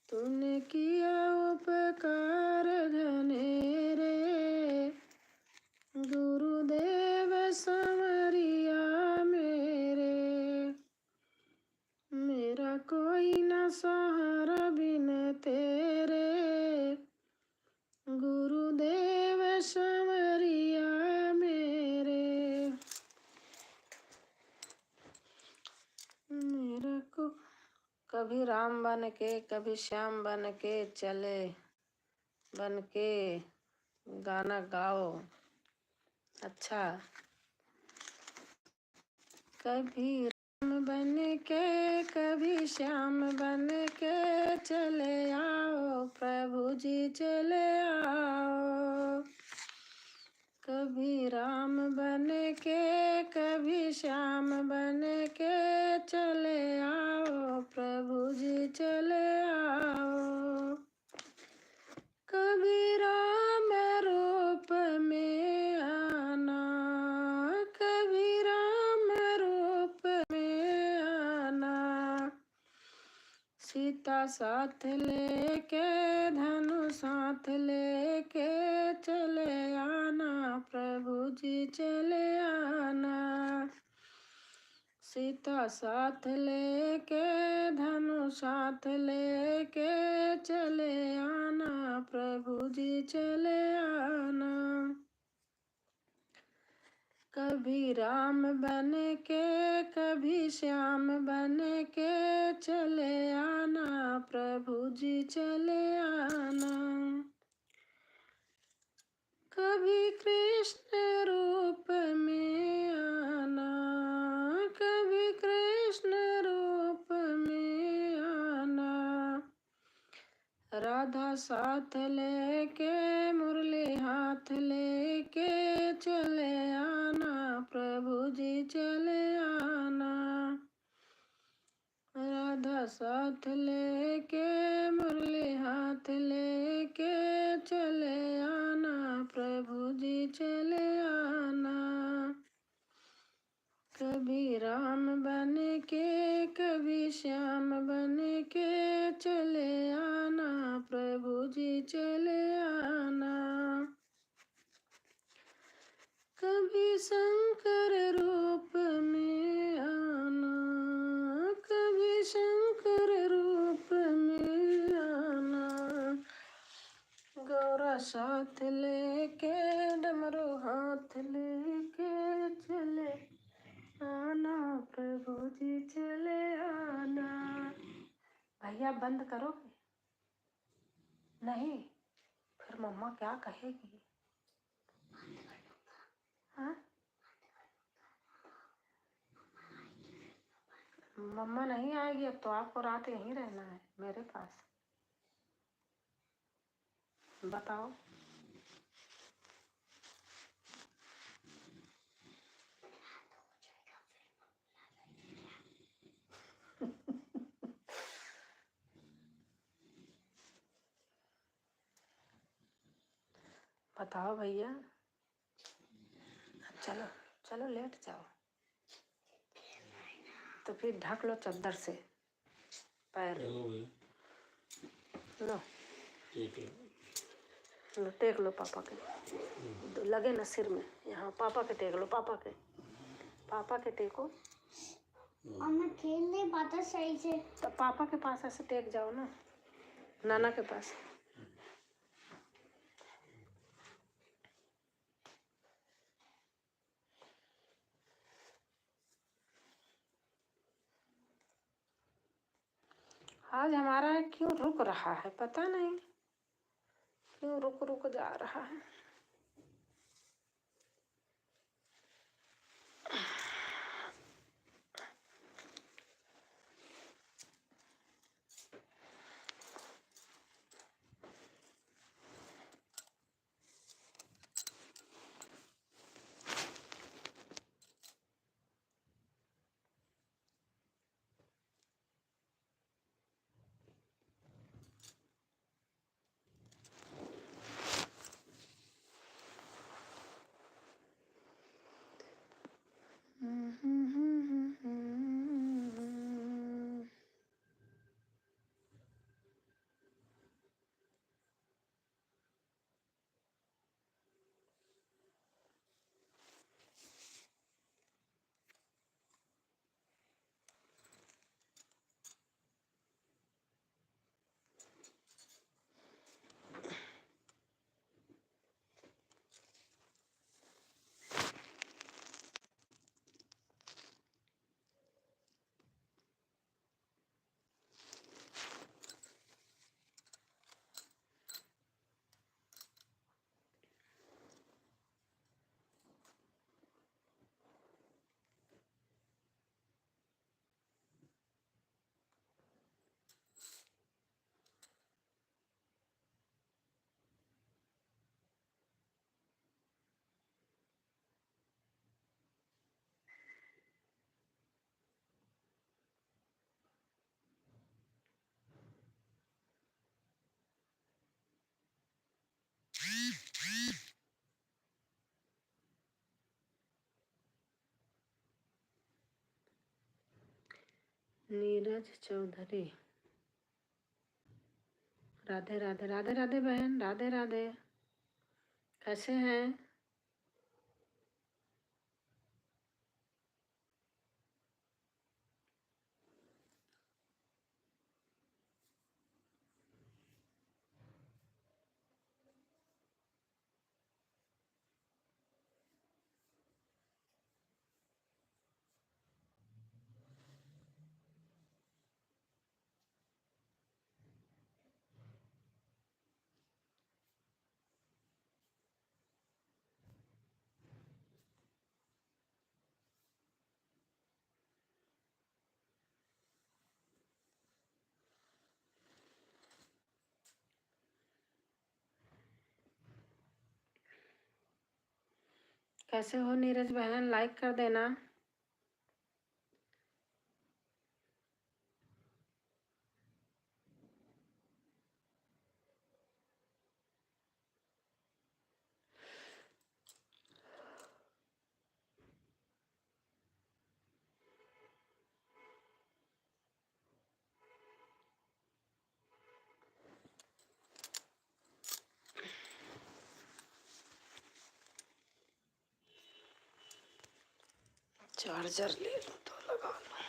तूने किया उपकार घनेरे। गुरुदेव संवरिया मेरे। मेरा कोई न सहारा बिन तेरे, गुरुदेव संवरिया मेरे। मेरे को कभी राम बन के कभी श्याम बन के चले, बन के गाना गाओ। अच्छा, कभी राम बन के कभी श्याम बन के चले आओ, प्रभु जी चले आओ। कभी राम बन के कभी श्याम बन के चले आओ, प्रभु जी चले चले आओ। कभी राम रूप में आना, कभी राम रूप में आना। सीता साथ लेके धनु साथ लेके चले आना, प्रभु जी चले आना। सीता साथ लेके धनु साथ लेके चले आना, प्रभु जी चले आना। कभी राम बन के कभी श्याम बन के चले आना, प्रभु जी चले आना। कभी कृष्ण रूप में आना, कभी कृष्ण रूप में आना। राधा साथ लेके मुरली हाथ लेके चले आना, प्रभु जी चले आना। राधा साथ लेके मुरली हाथ लेके चले आना, प्रभु जी चले आना। कभी राम बन के कभी श्याम बन के चले आना, प्रभु जी चले आना। कभी शंकर रूप में आना, कभी शंकर रूप में आना। गौरा साथ लेके डमरू हाथ लेके चले आना, प्रभु जी चले आना। भैया बंद करोगे? नहीं, फिर मम्मा क्या कहेगी? हाँ, मम्मा नहीं आएगी अब तो आपको रात यहीं रहना है मेरे पास। बताओ। बताओ भैया। चलो चलो लेट जाओ, तो फिर ढक लो चद्दर से पैर। लो लो टेक लो पापा के, लगे ना सिर में, यहाँ पापा के टेक लो, पापा के टेको। और मैं खेल नहीं पाता सही से। तो पापा के पास ऐसे टेक जाओ ना, नाना के पास। आज हमारा क्यों रुक रहा है पता नहीं, क्यों रुक रुक जा रहा है। नीरज चौधरी। राधे राधे राधे राधे बहन, राधे राधे। कैसे हैं? कैसे हो नीरज बहन? लाइक कर देना। चार्जर ले लो तो लगा लो।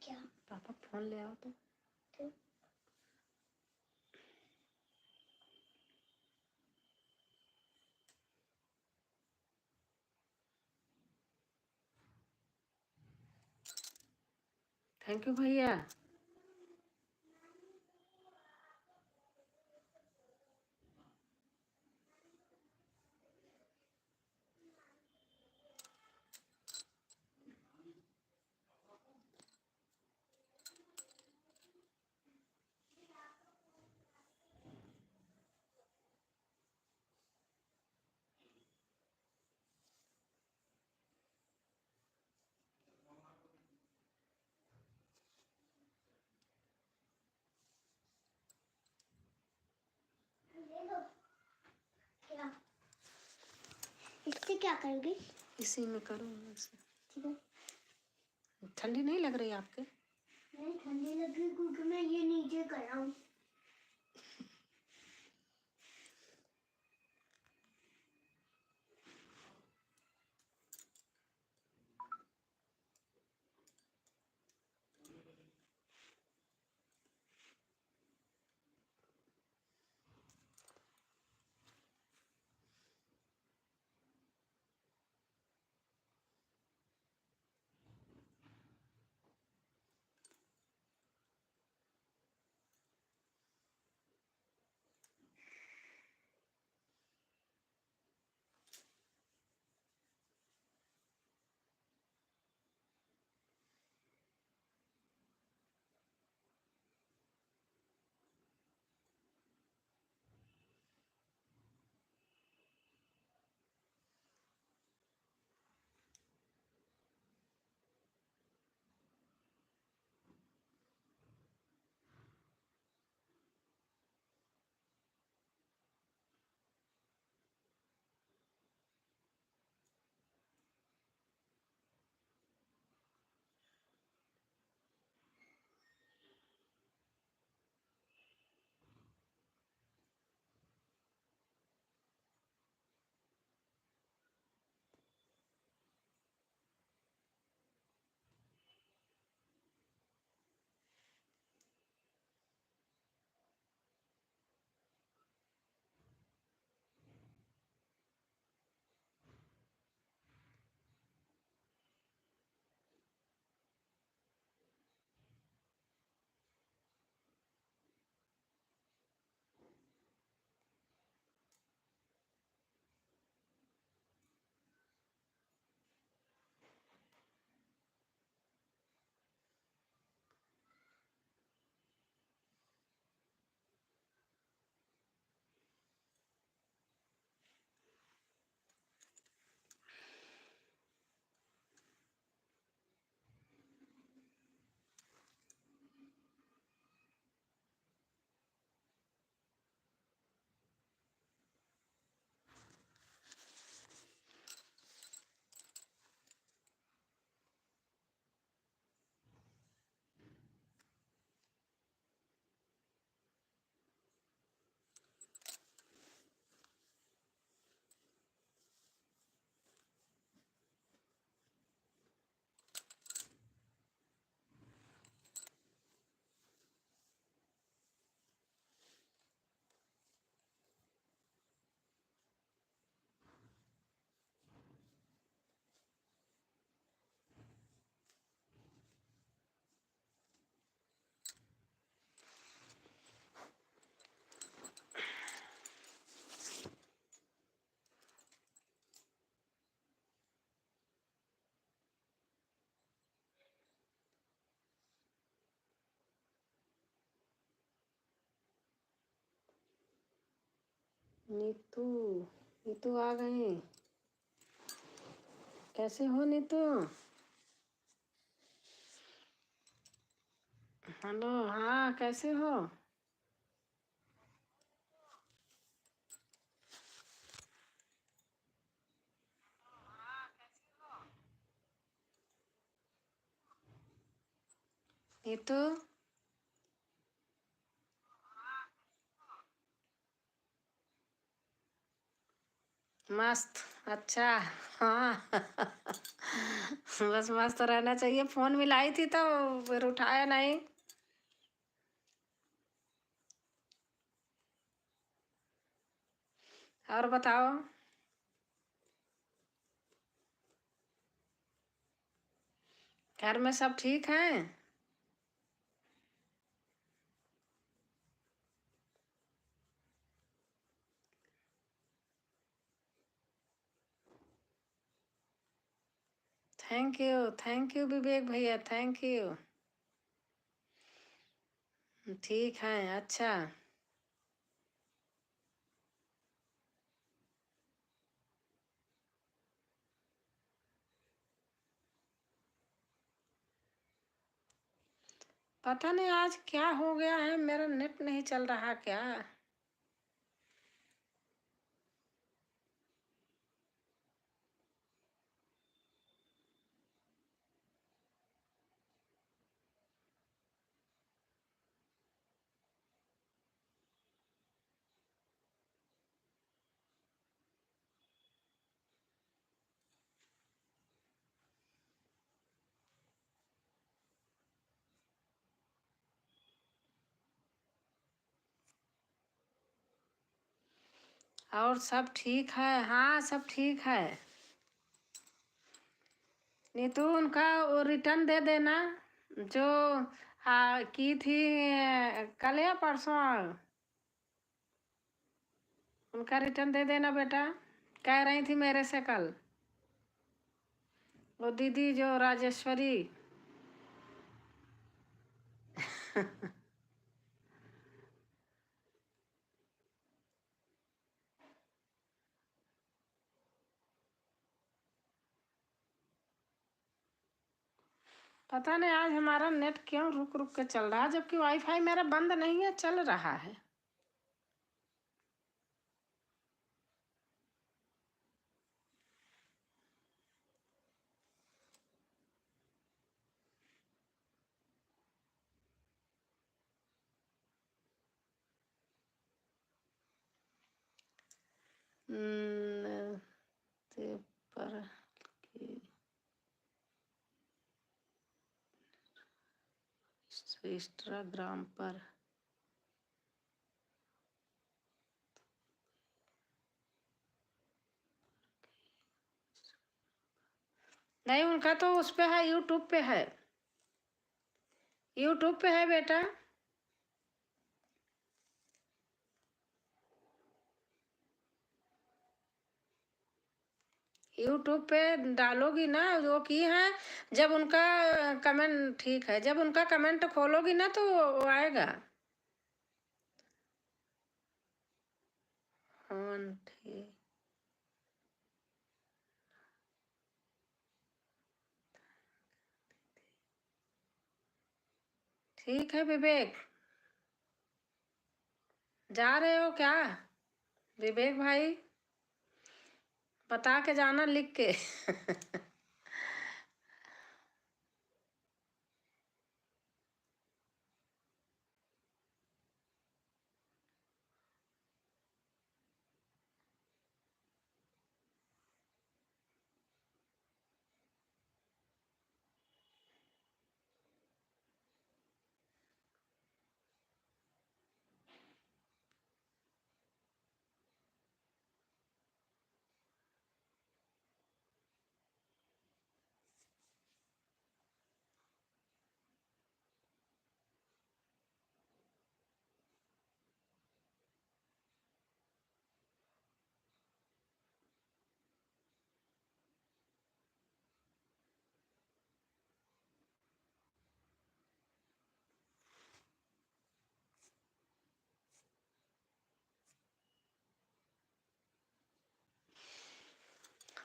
क्या? पापा फोन ले आओ तो। थैंक यू भैया। क्या? इससे क्या करोगे? इसी में करो ऐसे। ठीक है। ठंडी नहीं लग रही आपके? नहीं ठंडी लग रही क्योंकि मैं ये नीचे कर रहा हूँ। नीतू, नीतू आ गई। कैसे हो नीतू? हेलो, हाँ कैसे हो? नीतू, मस्त। अच्छा। हाँ। बस मस्त रहना चाहिए। फोन मिलाई थी तो फिर उठाया नहीं। और बताओ। घर में सब ठीक हैं? थैंक यू विवेक भैया, थैंक यू। ठीक है, अच्छा। पता नहीं आज क्या हो गया है, मेरा नेट नहीं चल रहा क्या? और सब ठीक है? हाँ सब ठीक है। नीतू, उनका वो रिटर्न दे देना जो की थी कल या परसों। उनका रिटर्न दे देना बेटा। कह रही थी मेरे से कल वो दीदी जो राजेश्वरी। पता नहीं आज हमारा नेट क्यों रुक रुक के चल रहा है, जबकि वाईफाई मेरा बंद नहीं है, चल रहा है। न- ते पर की इंस्टाग्राम पर। नहीं, उनका तो उस पे है, यूट्यूब पे है। यूट्यूब पे है बेटा। यूट्यूब पे डालोगी ना वो की है। जब उनका कमेंट, ठीक है, जब उनका कमेंट खोलोगी ना तो वो आएगा। हाँ ठीक। ठीक है विवेक। जा रहे हो क्या विवेक भाई? बता के जाना लिख के।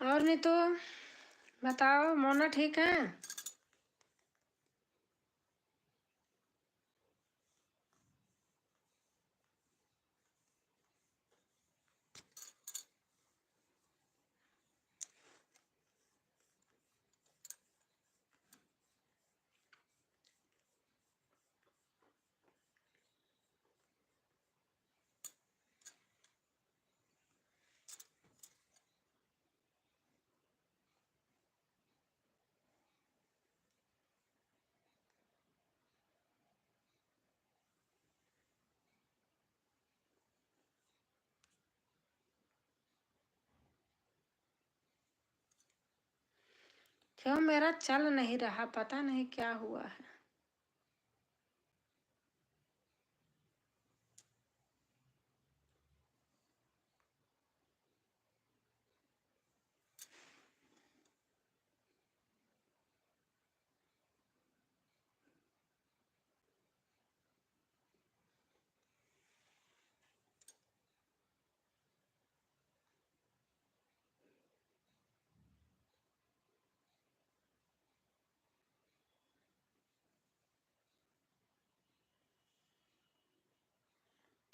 और नहीं तो बताओ, मोना ठीक है? क्यों मेरा चल नहीं रहा, पता नहीं क्या हुआ है।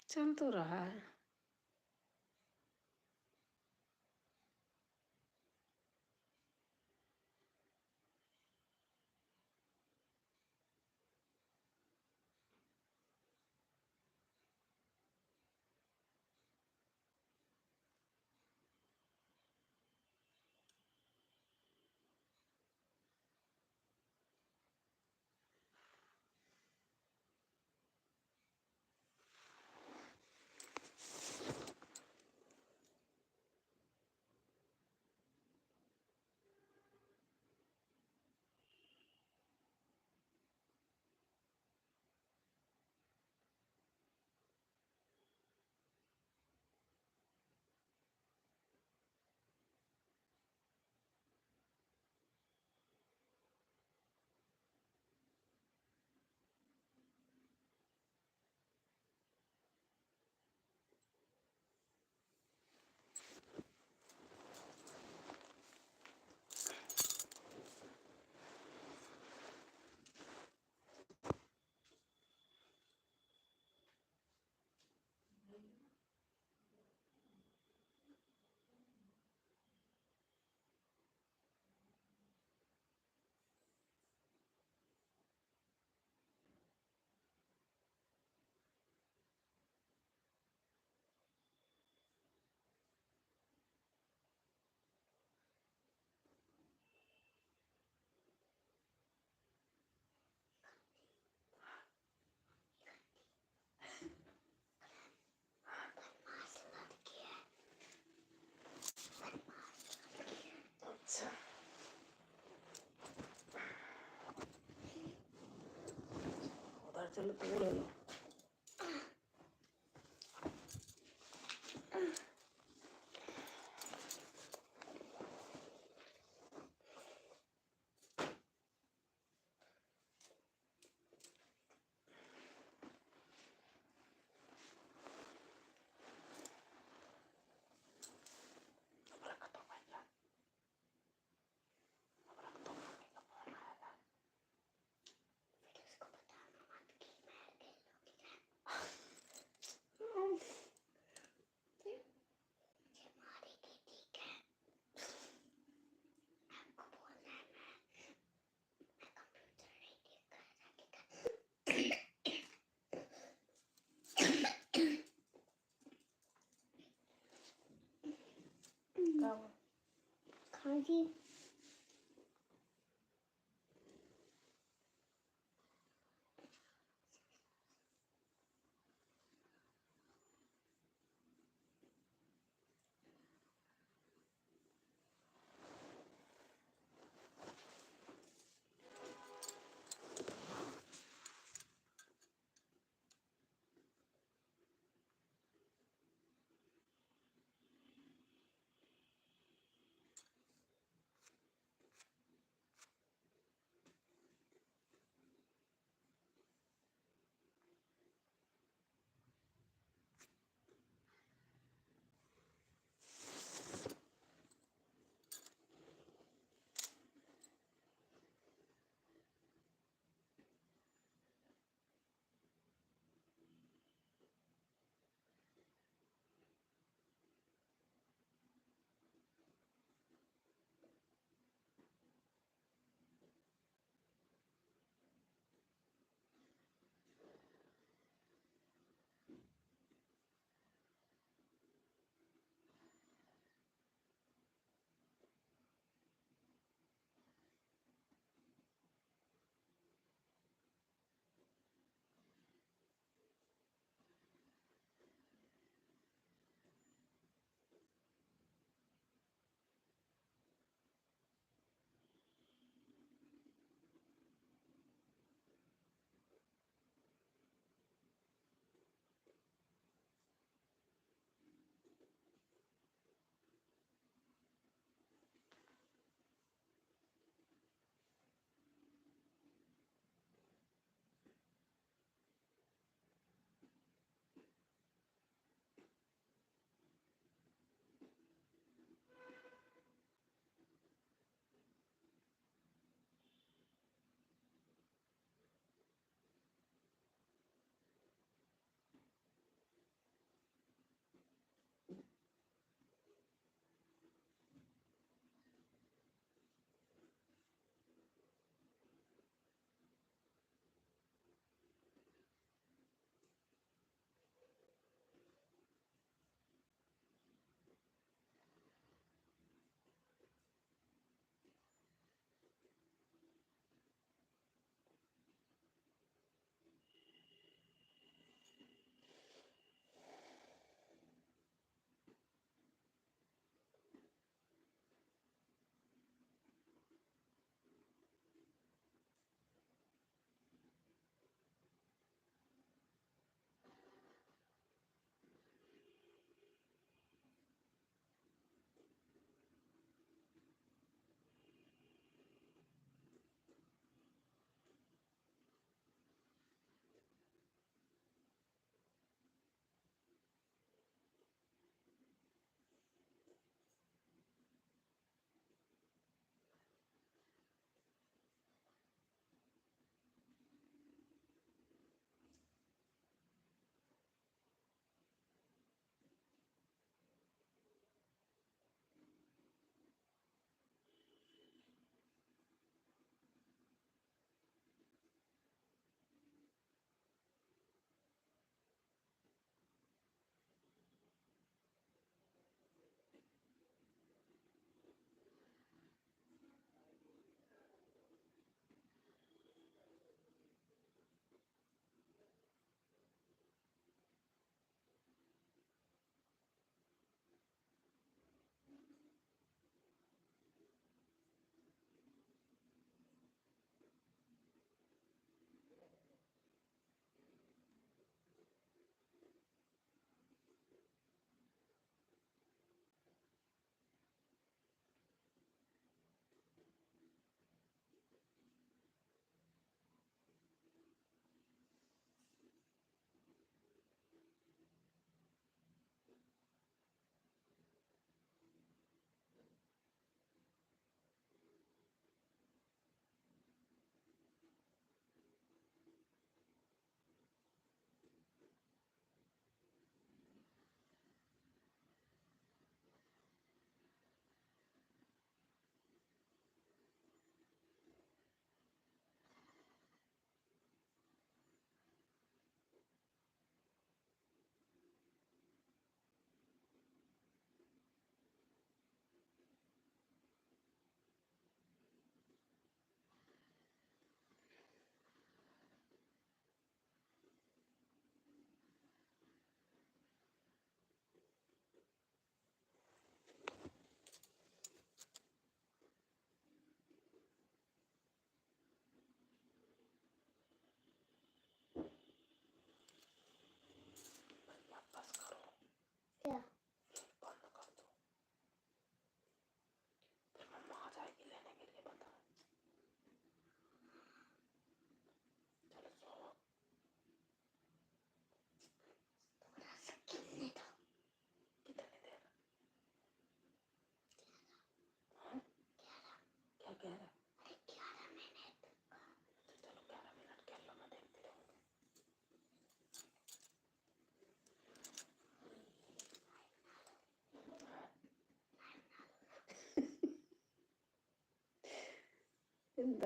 चल तो रहा है। अच्छा, उधर चलो तो ले लो। खांसी।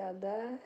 दादा।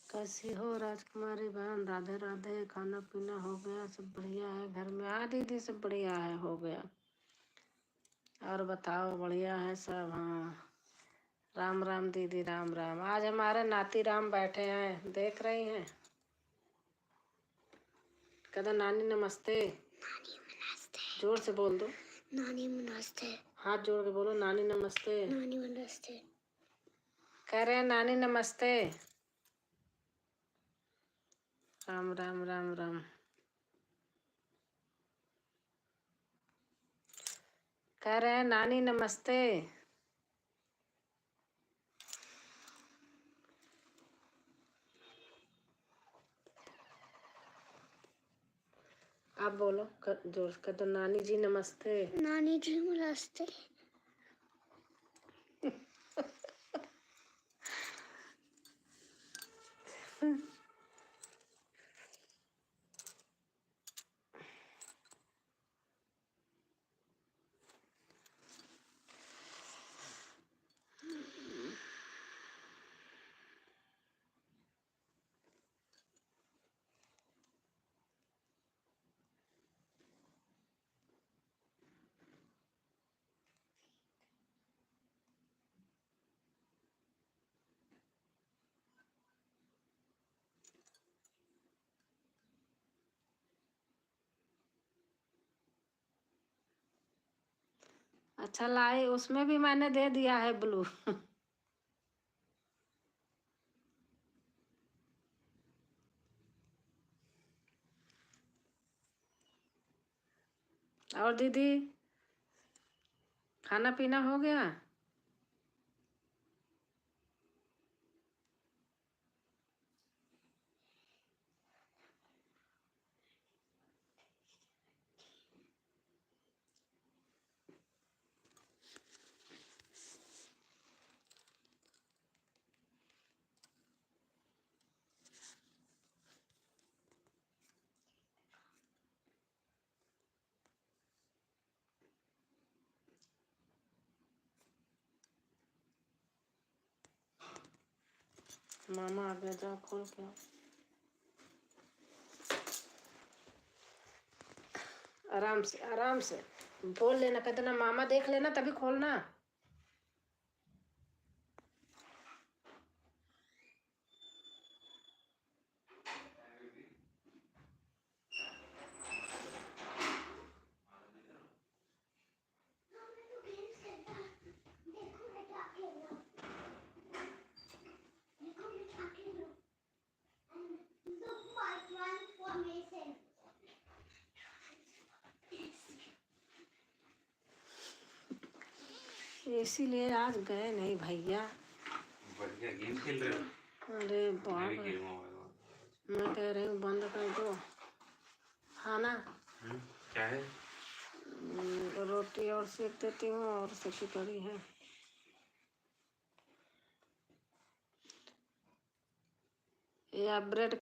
कैसी हो राजकुमारी बहन? राधे राधे। खाना पीना हो गया? सब बढ़िया है घर में? हाँ दीदी, सब बढ़िया है, हो गया। और बताओ? बढ़िया है सब। हाँ, राम राम दीदी, राम राम। आज हमारे नाती राम बैठे हैं, देख रही हैं? कहते नानी नमस्ते। नानी नमस्ते। जोर से बोल दो। नानी नमस्ते। हाथ जोड़ के बोलो, नानी नमस्ते। नानी नमस्ते। कह रहे हैं नानी नमस्ते। राम राम राम राम। कह रहे हैं नानी नमस्ते। आप बोलो जोर से। तो नानी जी नमस्ते। नानी जी नमस्ते। अच्छा लाई, उसमें भी मैंने दे दिया है ब्लू। और दीदी खाना पीना हो गया? मामा आ गया, जाओ खोल के आओ। आराम से आराम से बोल लेना, कहते ना मामा देख लेना तभी खोलना। इसीलिए आज गए नहीं भैया। बढ़िया गेम खेल रहे हो। अरे बाप मैं भी रे, खेलूंगा भाई। मैं कह रही हूँ बंद कर दो खाना। क्या है? रोटी और सेक देती हूँ, और सब्जी पड़ी है। या ब्रेड।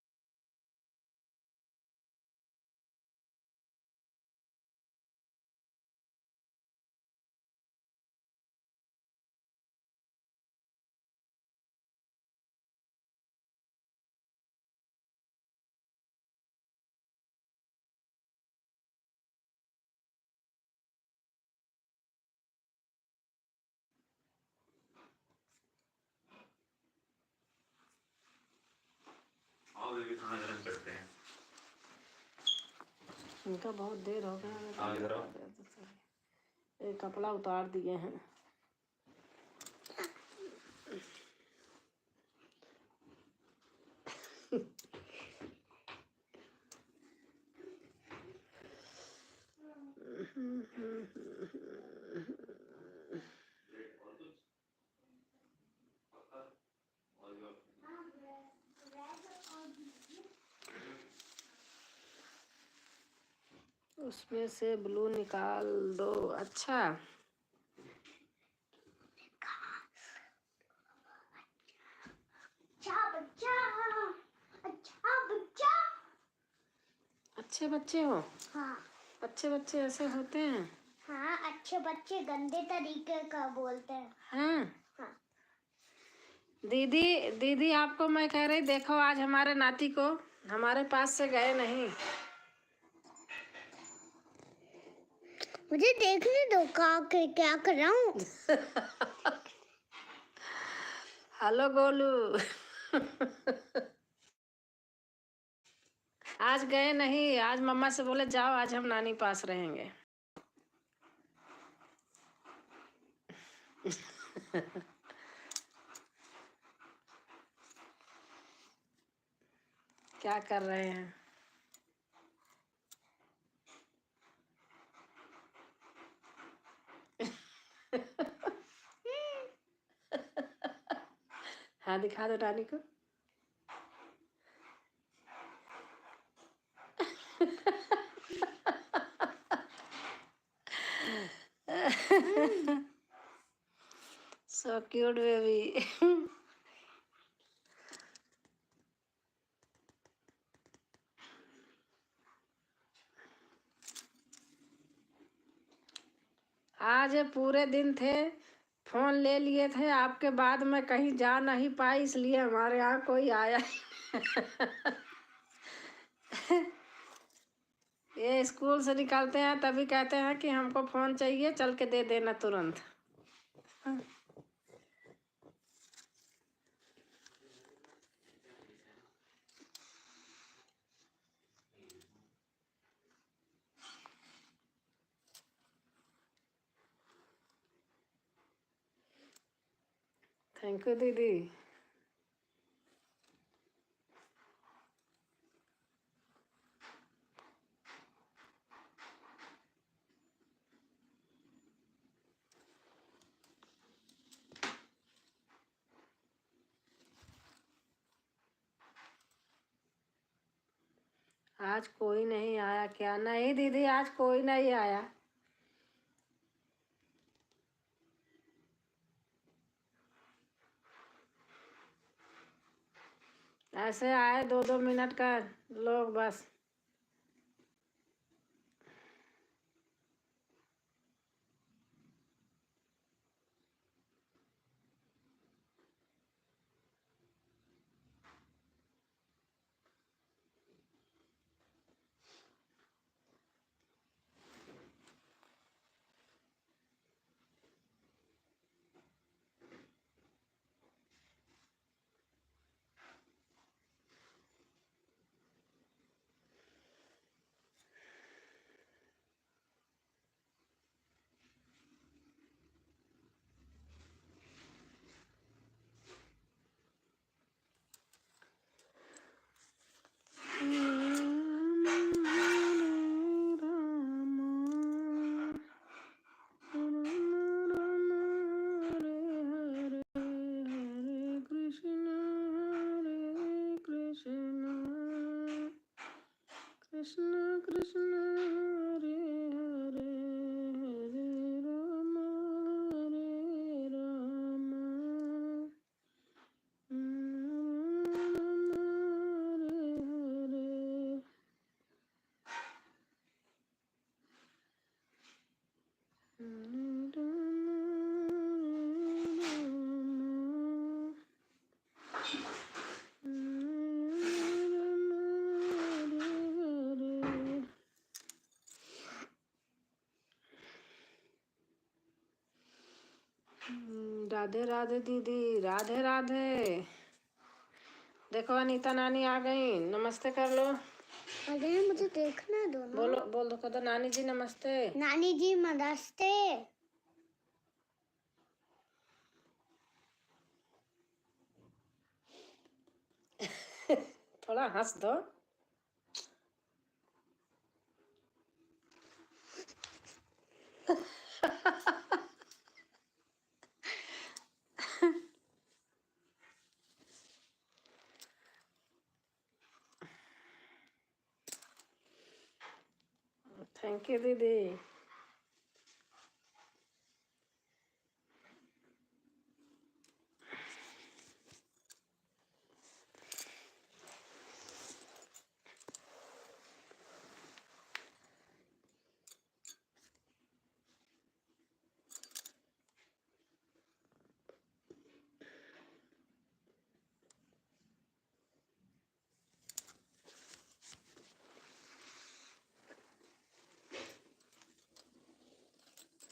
आओ बेबी, खाना गरम करते हैं। इनका बहुत देर हो गया। हाँ, इधर आओ। एक कपड़ा उतार दिए हैं। उसमें से ब्लू निकाल दो। अच्छा, अच्छे बच्चे हो। हाँ अच्छे बच्चे ऐसे होते हैं। हाँ, अच्छे बच्चे गंदे तरीके का बोलते हैं। हाँ हाँ। दीदी, दीदी आपको मैं कह रही, देखो आज हमारे नाती को हमारे पास से गए नहीं। मुझे देखने दो क्या कर रहा हूँ। हेलो गोलू। आज गए नहीं, आज मम्मा से बोले जाओ आज हम नानी पास रहेंगे। क्या कर रहे हैं? हाँ दिखा दो रानी को। So cute baby. आज पूरे दिन थे, फोन ले लिए थे आपके, बाद में कहीं जा नहीं पाई, इसलिए हमारे यहाँ कोई आया नहीं। ये स्कूल से निकलते हैं तभी कहते हैं कि हमको फोन चाहिए, चल के दे देना तुरंत। थैंक यू दीदी। आज कोई नहीं आया क्या? नहीं दीदी, आज कोई नहीं आया। ऐसे आए 2-2 मिनट का लोग बस। कृष्ण कृष्ण हरे हरे, हरे राम हरे हरे। राधे राधे दीदी, राधे राधे। देखो अनीता नानी आ गई, नमस्ते कर लो। अरे मुझे देखना दो ना। बोलो, बोल दो, कह दो नानी जी नमस्ते। नानी जी नमस्ते। थोड़ा हंस दो। थैंक यू दीदी।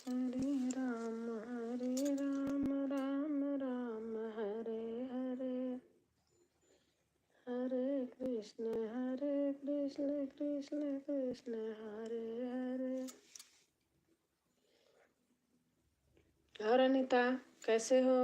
हरे राम राम राम हरे हरे, हरे कृष्ण कृष्ण कृष्ण हरे हरे। और अनीता कैसे हो?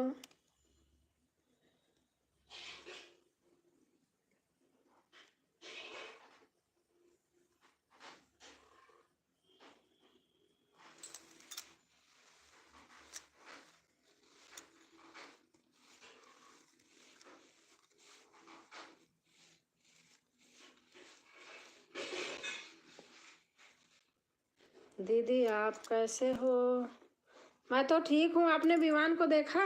दीदी आप कैसे हो? मैं तो ठीक हूँ। आपने विमान को देखा?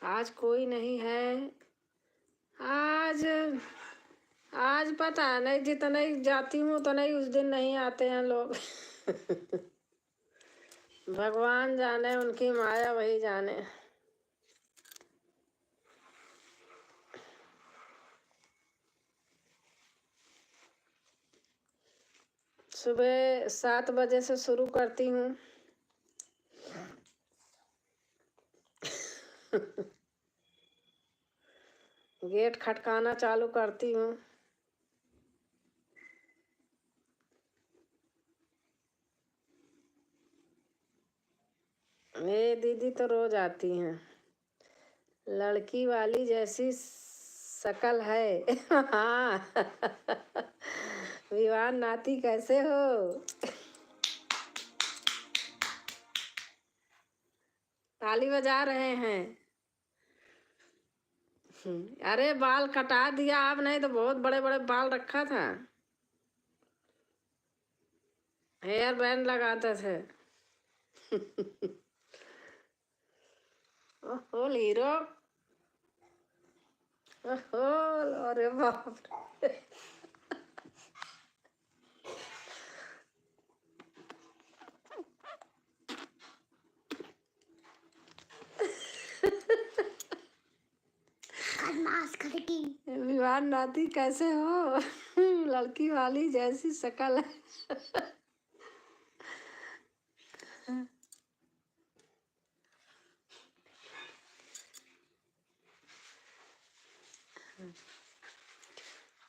आज कोई नहीं है। आज आज पता नहीं, जितना ही जाती हूँ तो नहीं, उस दिन नहीं आते हैं लोग। भगवान जाने, उनकी माया वही जाने। सुबह 7 बजे से शुरू करती हूँ। गेट खटकाना चालू करती हूँ। ये दीदी तो रोज आती हैं। लड़की वाली जैसी शकल है। हाँ। विवान नाती कैसे हो? ताली बजा रहे हैं। अरे बाल कटा दिया आप, नहीं तो बहुत बड़े बड़े बाल रखा था। हेयर बैंड लगाते थे। ओहो हीरो। ओहो, अरे बाप रे। खन्नास करके विवान नाती कैसे हो? लड़की वाली जैसी शकल है।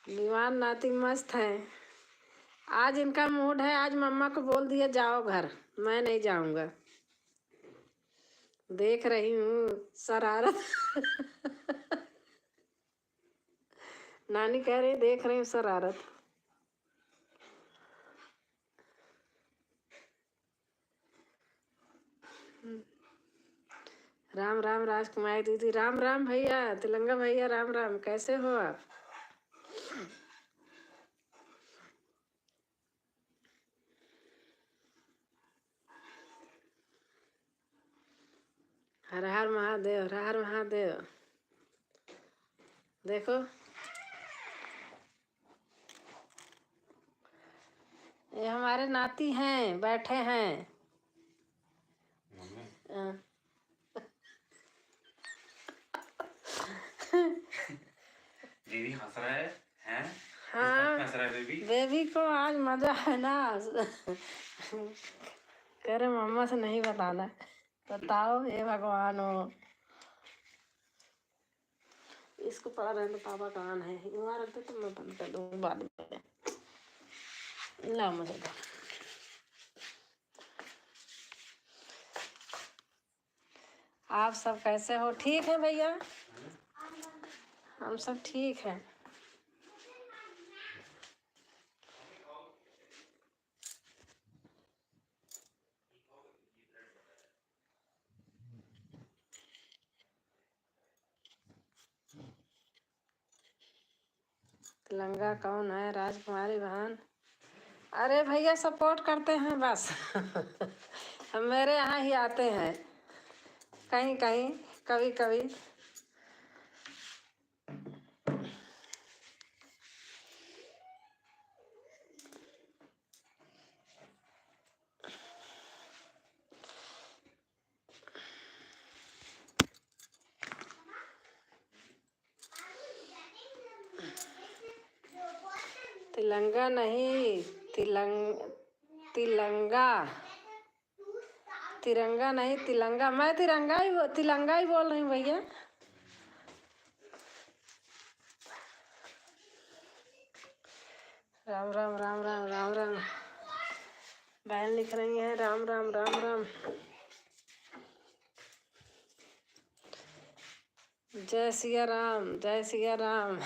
विवान नाती मस्त है। आज इनका मूड है, आज मम्मा को बोल दिया जाओ घर, मैं नहीं जाऊंगा। देख रही हूँ शरारत। नानी कह रही देख रही हूँ शरारत। राम राम राजकुमारी दीदी, राम राम भैया, तिलंगा भैया, राम राम, कैसे हो आप? हर हर महादेव, हर हर महादेव। देखो ये हमारे नाती हैं, बैठे हैं। हाँ। दीदी हंस रहा है, हैं? हाँ, हंस रहा है बेबी। बेबी को आज मजा है ना। कह रहे मम्मा से नहीं बताना। बताओ हे भगवान हो। इसको पड़ा रहने दो, पापा कहाँ है? वहाँ रख दो तो मैं बंद कर दूँ बाद में। ला मुझे दो। आप सब कैसे हो? ठीक है भैया, हम सब ठीक हैं। तिलंगा कौन है? राजकुमारी बहन। अरे भैया सपोर्ट करते हैं बस। हम मेरे यहाँ ही आते हैं कहीं कहीं, कभी कभी। तिलंगा नहीं, तिलंगा, तिरंगा नहीं तिलंगा। मैं तिलंगा ही बोल रही हूँ भैया। राम राम राम राम राम राम। बहन लिख रही है राम राम राम राम। जय सिया राम, जय सिया राम।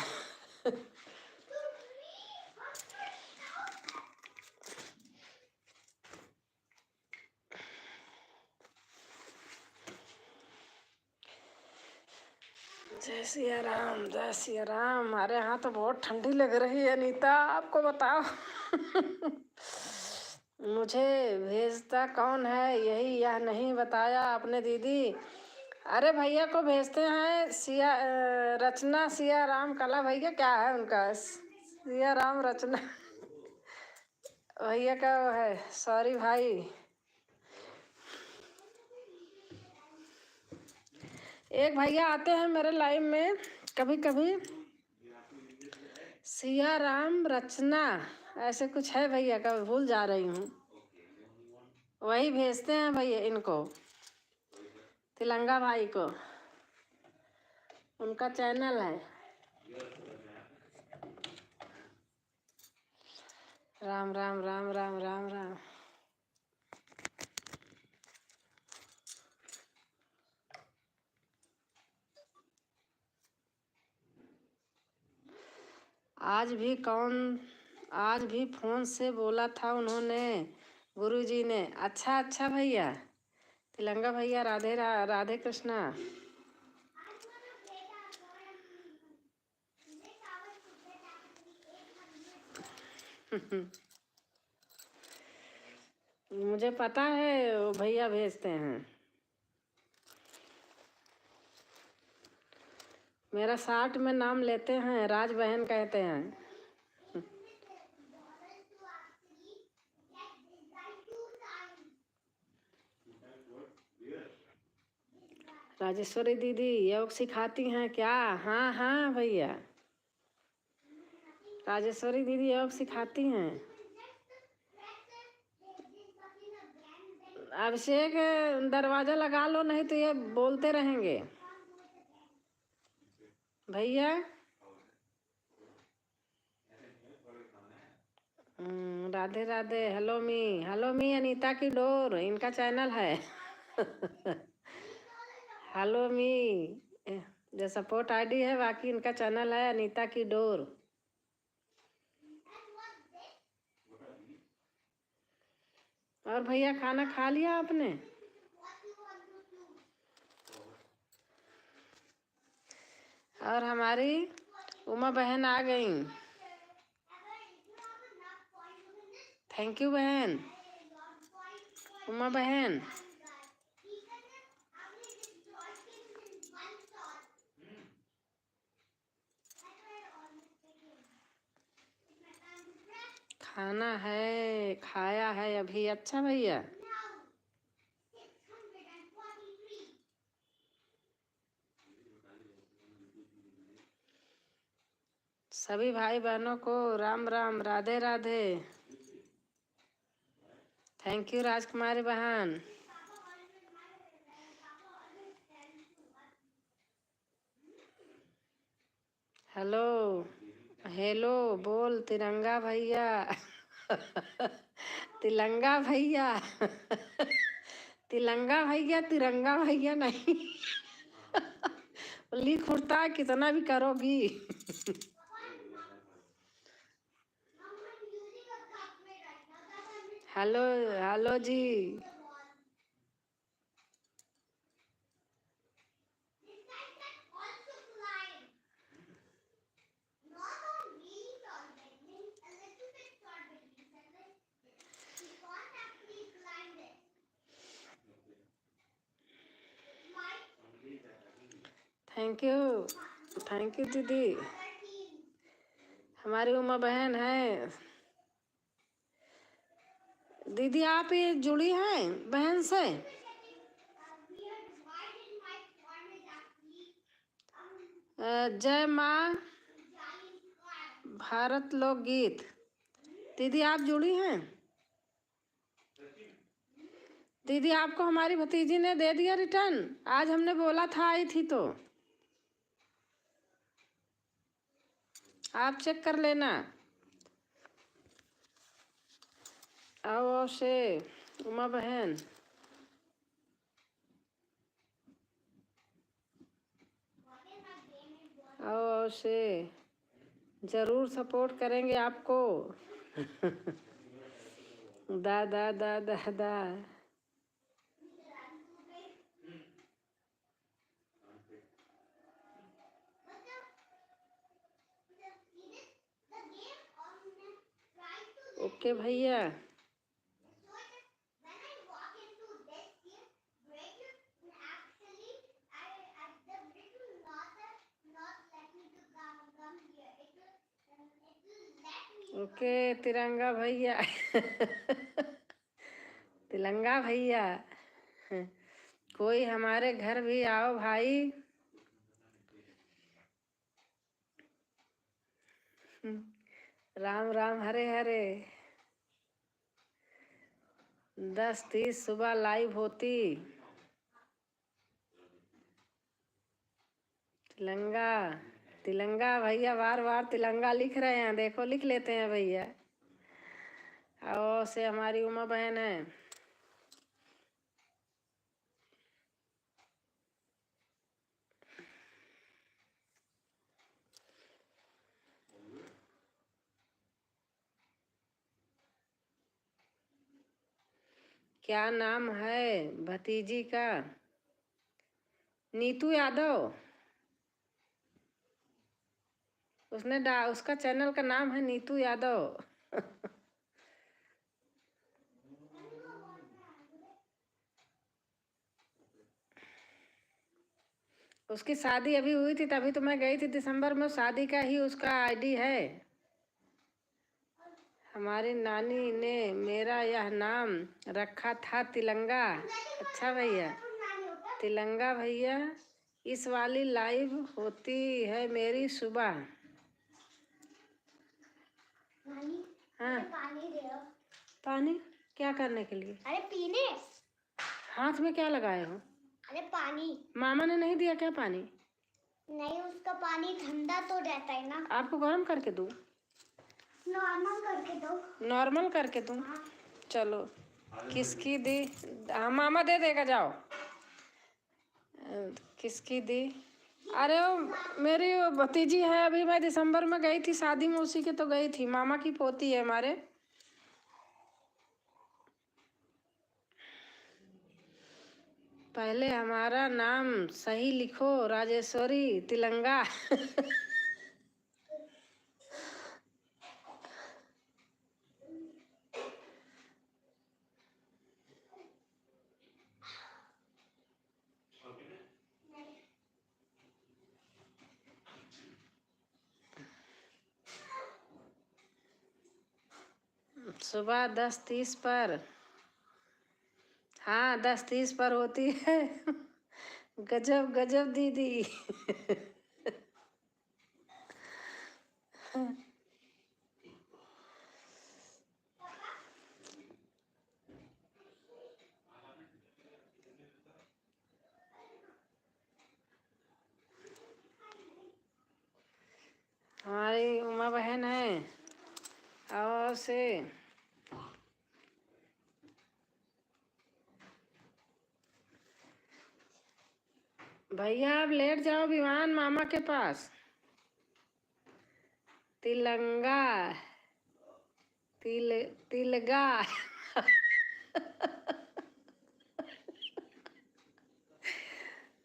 जय सिया राम, जय सिया राम। हमारे यहाँ तो बहुत ठंडी लग रही है अनीता, आपको बताओ। मुझे भेजता कौन है यही यह नहीं बताया आपने दीदी। अरे भैया को भेजते हैं, रचना सिया राम कला भैया, क्या है उनका? सिया राम रचना भैया का वो है। सॉरी भाई। एक भैया आते हैं मेरे लाइव में कभी कभी, सिया राम रचना ऐसे कुछ है भैया का, भूल जा रही हूँ। वही भेजते हैं भैया इनको, तिलंगा भाई को, उनका चैनल है। राम राम राम राम राम राम। आज भी फोन से बोला था उन्होंने, गुरुजी ने। अच्छा अच्छा भैया, तिलंगा भैया, राधे कृष्णा। मुझे पता है वो भैया भेजते हैं। मेरा 60 में नाम लेते हैं, राज बहन कहते हैं। राजेश्वरी दीदी योग सिखाती हैं क्या? हाँ हाँ भैया, राजेश्वरी दीदी योग सिखाती हैं। अभिषेक दरवाजा लगा लो, नहीं तो ये बोलते रहेंगे भैया। राधे राधे। हेलो मी अनीता की डोर, इनका चैनल है। हेलो मी जो सपोर्ट आईडी है, बाकी इनका चैनल है अनीता की डोर। और भैया खाना खा लिया आपने? और हमारी उमा बहन आ गई। थैंक यू बहन, उमा बहन। खाना है, खाया है अभी। अच्छा भैया, सभी भाई बहनों को राम राम, राधे राधे। थैंक यू राजकुमारी बहन। हेलो हेलो बोल तिरंगा भैया। तिलंगा भैया। तिलंगा भैया, तिरंगा भैया नहीं। लिख उठता है, कितना भी करोगी। Hello hello ji. Thank you दीदी। हमारी उमा बहन है। दीदी आप ये जुड़ी हैं बहन से? जय माँ भारत लोकगीत। दीदी आप जुड़ी हैं? दीदी आपको हमारी भतीजी ने दे दिया रिटर्न, आज हमने बोला था आई थी तो आप चेक कर लेना। आओ से उमा बहन। आओ से, जरूर सपोर्ट करेंगे आपको। दा दा दा दा दा। ओके भैया। ओके तिरंगा भैया। तिलंगा भैया, कोई हमारे घर भी आओ भाई। राम राम हरे हरे। 10:30 सुबह लाइव होती। तिलंगा तिलंगा भैया बार बार तिलंगा लिख रहे हैं, देखो लिख लेते हैं भैया। और से हमारी उमा बहन है। क्या नाम है भतीजी का? नीतू यादव। उसका चैनल का नाम है नीतू यादव। उसकी शादी अभी हुई थी, तभी तो मैं गई थी दिसंबर में। शादी का ही उसका आईडी है। हमारी नानी ने मेरा यह नाम रखा था तिलंगा। अच्छा भैया, तिलंगा भैया। इस वाली लाइव होती है मेरी सुबह। नानी, हाँ, पानी दे दो। पानी क्या करने के लिए? अरे पीने। हाथ में क्या लगाए हो? अरे पानी। मामा ने नहीं दिया क्या पानी? नहीं, उसका पानी ठंडा तो रहता है ना। आपको गर्म करके दूँ? नॉर्मल करके दो। नॉर्मल करके दूँ? हाँ। चलो। किसकी दी? हाँ, मामा दे देगा, जाओ। किसकी दी? अरे वो मेरी वो भतीजी है। अभी मैं दिसंबर में गई थी शादी में, उसी के तो गई थी। मामा की पोती है हमारे। पहले हमारा नाम सही लिखो, राजेश्वरी तिलंगा। सुबह 10:30 पर। हाँ, 10:30 पर होती है। गजब गजब दीदी। हमारी उमा बहन है और से भैया आप लेट जाओ विमान मामा के पास। तिलंगा तिलगा।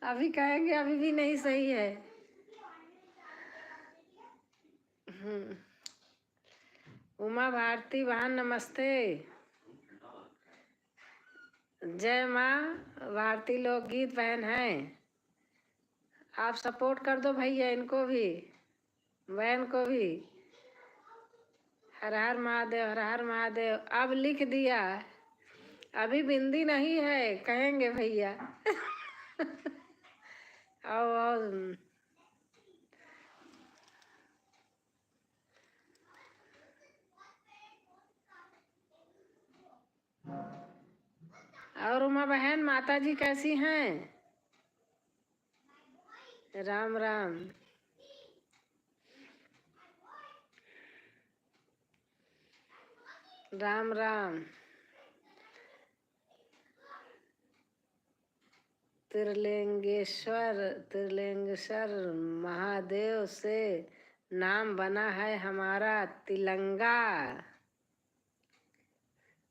अभी कहेंगे अभी भी नहीं सही है। उमा भारती बहन नमस्ते। जय माँ भारती लोकगीत बहन है। आप सपोर्ट कर दो भैया, इनको भी, बहन को भी। हर हर महादेव, हर हर महादेव। अब लिख दिया, अभी बिंदी नहीं है, कहेंगे भैया। और उमा बहन माता जी कैसी हैं? राम राम। राम राम। त्रिलिंगेश्वर महादेव से नाम बना है हमारा तिलंगा।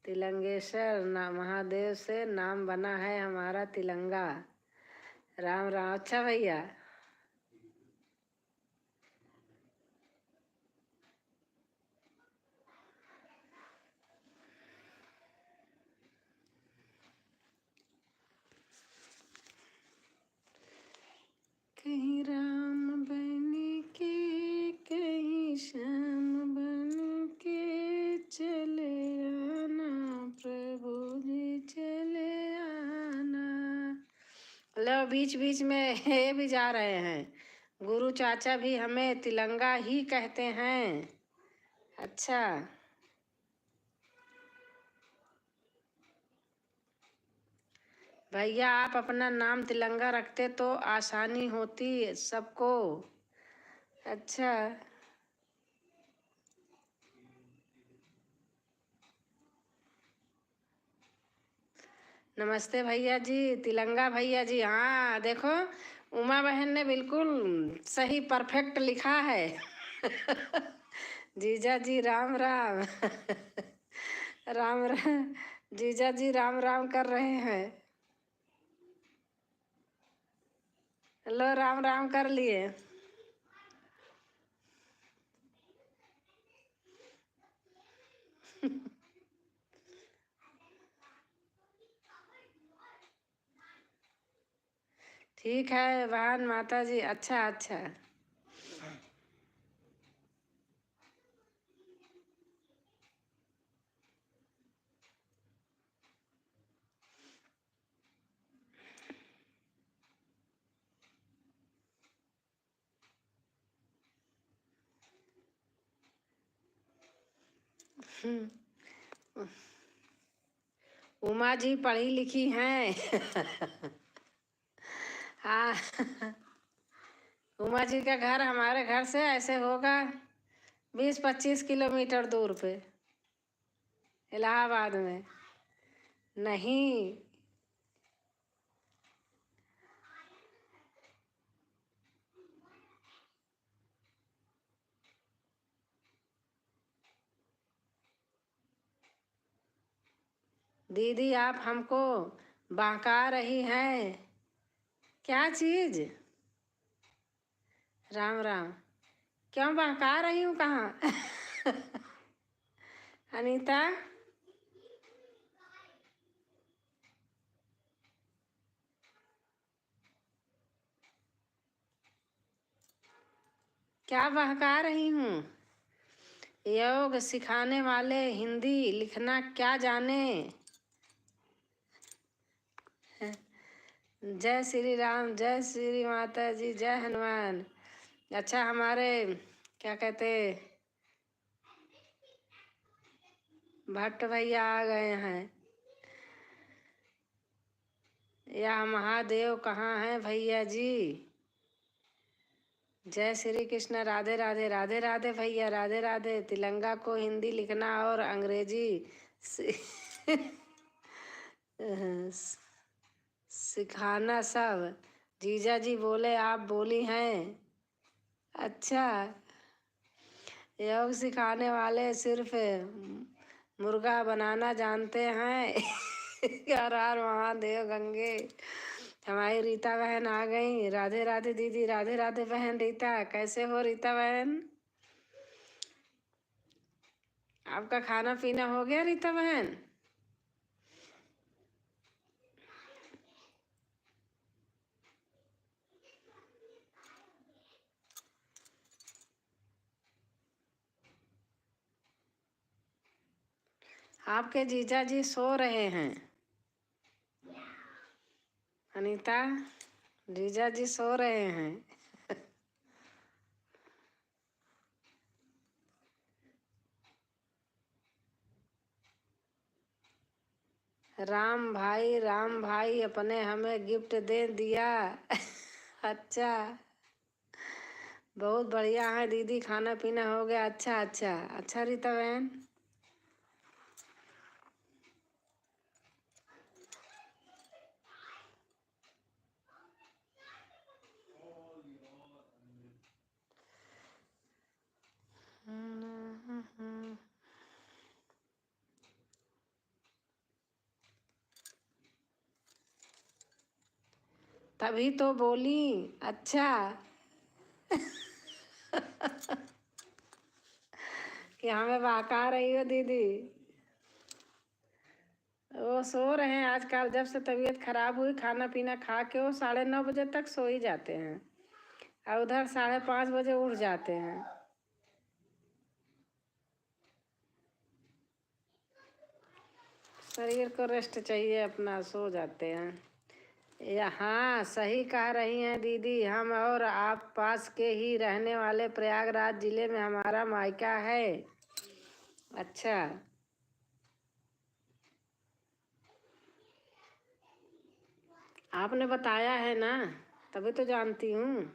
तिलंगेश्वर महादेव से नाम बना है हमारा तिलंगा। राम राम। अच्छा भैया। कहीं राम बन के, कहीं श्याम बन के चले आना, प्रभु जी चले आना। लो, बीच बीच में ये भी जा रहे हैं। गुरु चाचा भी हमें तिलंगा ही कहते हैं। अच्छा, भैया आप अपना नाम तिलंगा रखते तो आसानी होती सबको। अच्छा, नमस्ते भैया जी, तिलंगा भैया जी। हाँ देखो, उमा बहन ने बिल्कुल सही परफेक्ट लिखा है। जीजा जी राम राम। राम राम। जीजा जी राम राम कर रहे हैं। लो राम राम कर लिए। ठीक है बहन माता जी। अच्छा अच्छा। उमा जी पढ़ी लिखी हैं। हाँ। उमा जी का घर हमारे घर से ऐसे होगा 20-25 किलोमीटर दूर पे, इलाहाबाद में। नहीं, दीदी आप हमको बहका रही हैं। क्या चीज? राम राम। क्यों बहका रही हूँ? कहाँ? अनीता क्या बहका रही हूँ? योग सिखाने वाले हिंदी लिखना क्या जाने। जय श्री राम, जय श्री माता जी, जय हनुमान। अच्छा हमारे क्या कहते भट्ट भैया आ गए हैं। या महादेव कहाँ हैं भैया जी? जय श्री कृष्ण, राधे राधे, राधे राधे भैया, राधे राधे। तिलंगा को हिंदी लिखना और अंग्रेजी सिखाना सब। जीजा जी बोले आप बोली हैं। अच्छा, योग सिखाने वाले सिर्फ मुर्गा बनाना जानते हैं। हर हर महादेव गंगे। हमारी रीता बहन आ गई। राधे राधे दीदी, राधे राधे बहन रीता। कैसे हो रीता बहन? आपका खाना पीना हो गया रीता बहन? आपके जीजा जी सो रहे हैं। अनीता, जीजा जी सो रहे हैं। राम भाई अपने हमें गिफ्ट दे दिया। अच्छा, बहुत बढ़िया है दीदी, खाना पीना हो गया। अच्छा अच्छा अच्छा रीता बहन। तभी तो बोली। अच्छा। कि हमें बहका रही हो दीदी। वो सो रहे हैं आजकल। जब से तबीयत खराब हुई खाना पीना खा के वो 9:30 बजे तक सो ही जाते हैं और उधर 5:30 बजे उठ जाते हैं। शरीर को रेस्ट चाहिए, अपना सो जाते हैं। या हाँ सही कह रही हैं दीदी। हम और आप पास के ही रहने वाले प्रयागराज जिले में हमारा मायका है। अच्छा, आपने बताया है ना, तभी तो जानती हूँ।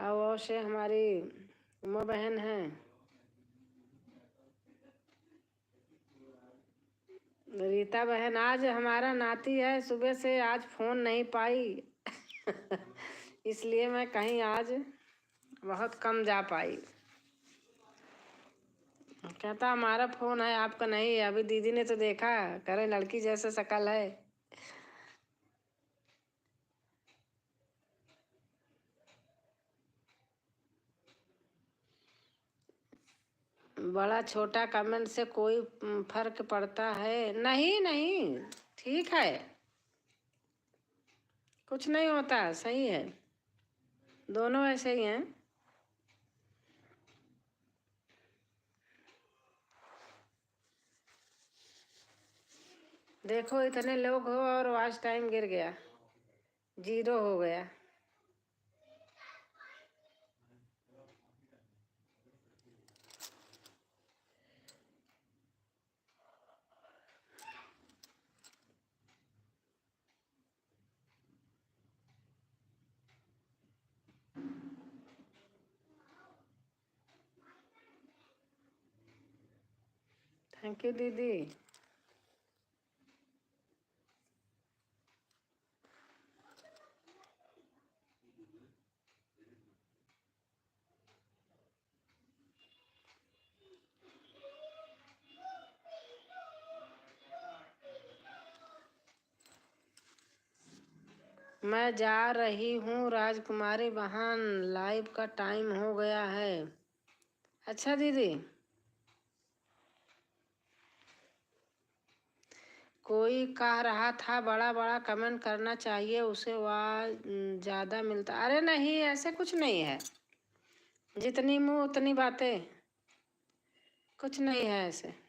और से हमारी उमा बहन है। रीता बहन, आज हमारा नाती है, सुबह से आज फोन नहीं पाई। इसलिए मैं कहीं आज बहुत कम जा पाई। कहता हमारा फोन है, आपका नहीं है। अभी दीदी ने तो देखा, करे लड़की जैसे शक्ल है। बड़ा छोटा कमेंट से कोई फर्क पड़ता है? नहीं नहीं, ठीक है, कुछ नहीं होता, सही है, दोनों ऐसे ही हैं। देखो इतने लोग हो और वॉच टाइम गिर गया, 0 हो गया। थैंक यू दीदी। मैं जा रही हूँ राजकुमारी बहन, लाइव का टाइम हो गया है। अच्छा दीदी, कोई कह रहा था बड़ा बड़ा कमेंट करना चाहिए, उसे वह ज़्यादा मिलता। अरे नहीं, ऐसे कुछ नहीं है, जितनी मुँह उतनी बातें, कुछ नहीं है ऐसे।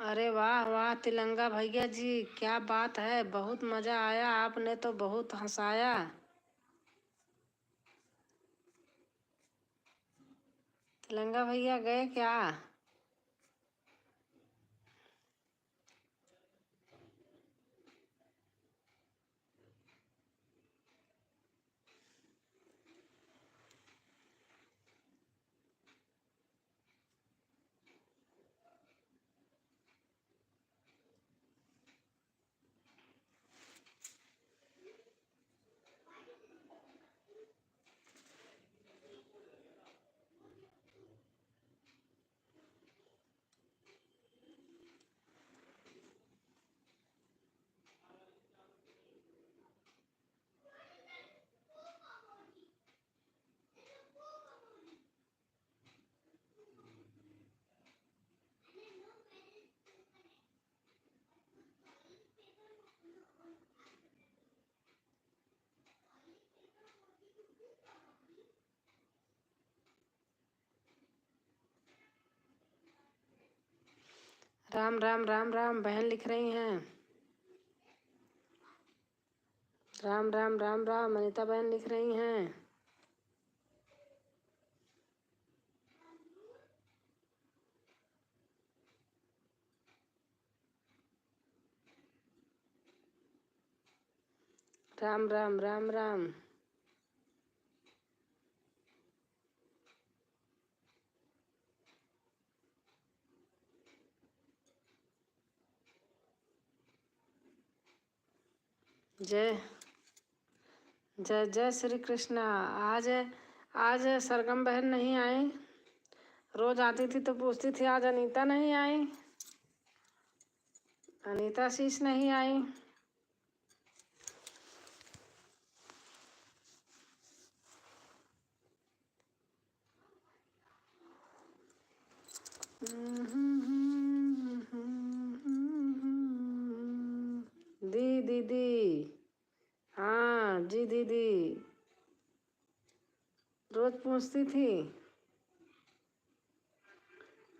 अरे वाह वाह तिलंगा भैया जी, क्या बात है, बहुत मजा आया, आपने तो बहुत हंसाया। तिलंगा भैया गए क्या? राम राम राम राम, बहन लिख रही हैं। राम राम राम राम, अनीता बहन लिख रही हैं। राम राम राम राम। जय जय जय श्री कृष्णा। आज आज सरगम बहन नहीं आई, रोज आती थी तो पूछती थी, आज अनीता नहीं आई, अनीता शीश नहीं आई। पूछती थी।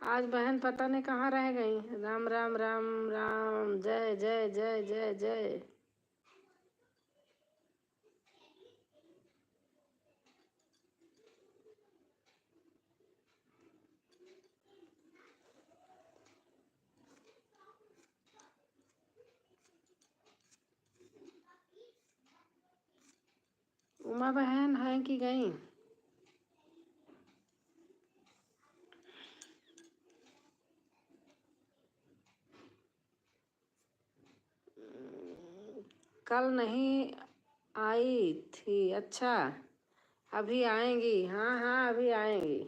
आज बहन पता नहीं कहाँ रह गई। राम राम राम राम, जय जय जय जय जय। उमा बहन है कि गई? कल नहीं आई थी? अच्छा, अभी आएंगी। हाँ हाँ, अभी आएंगी।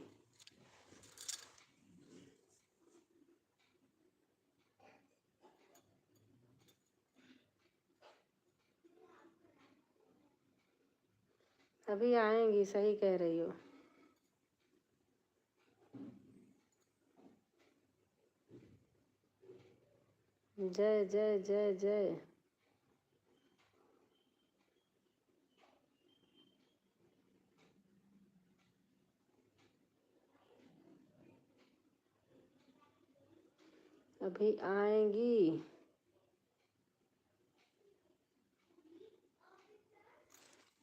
अभी आएंगी, सही कह रही हो। जय जय जय जय। अभी आएंगी।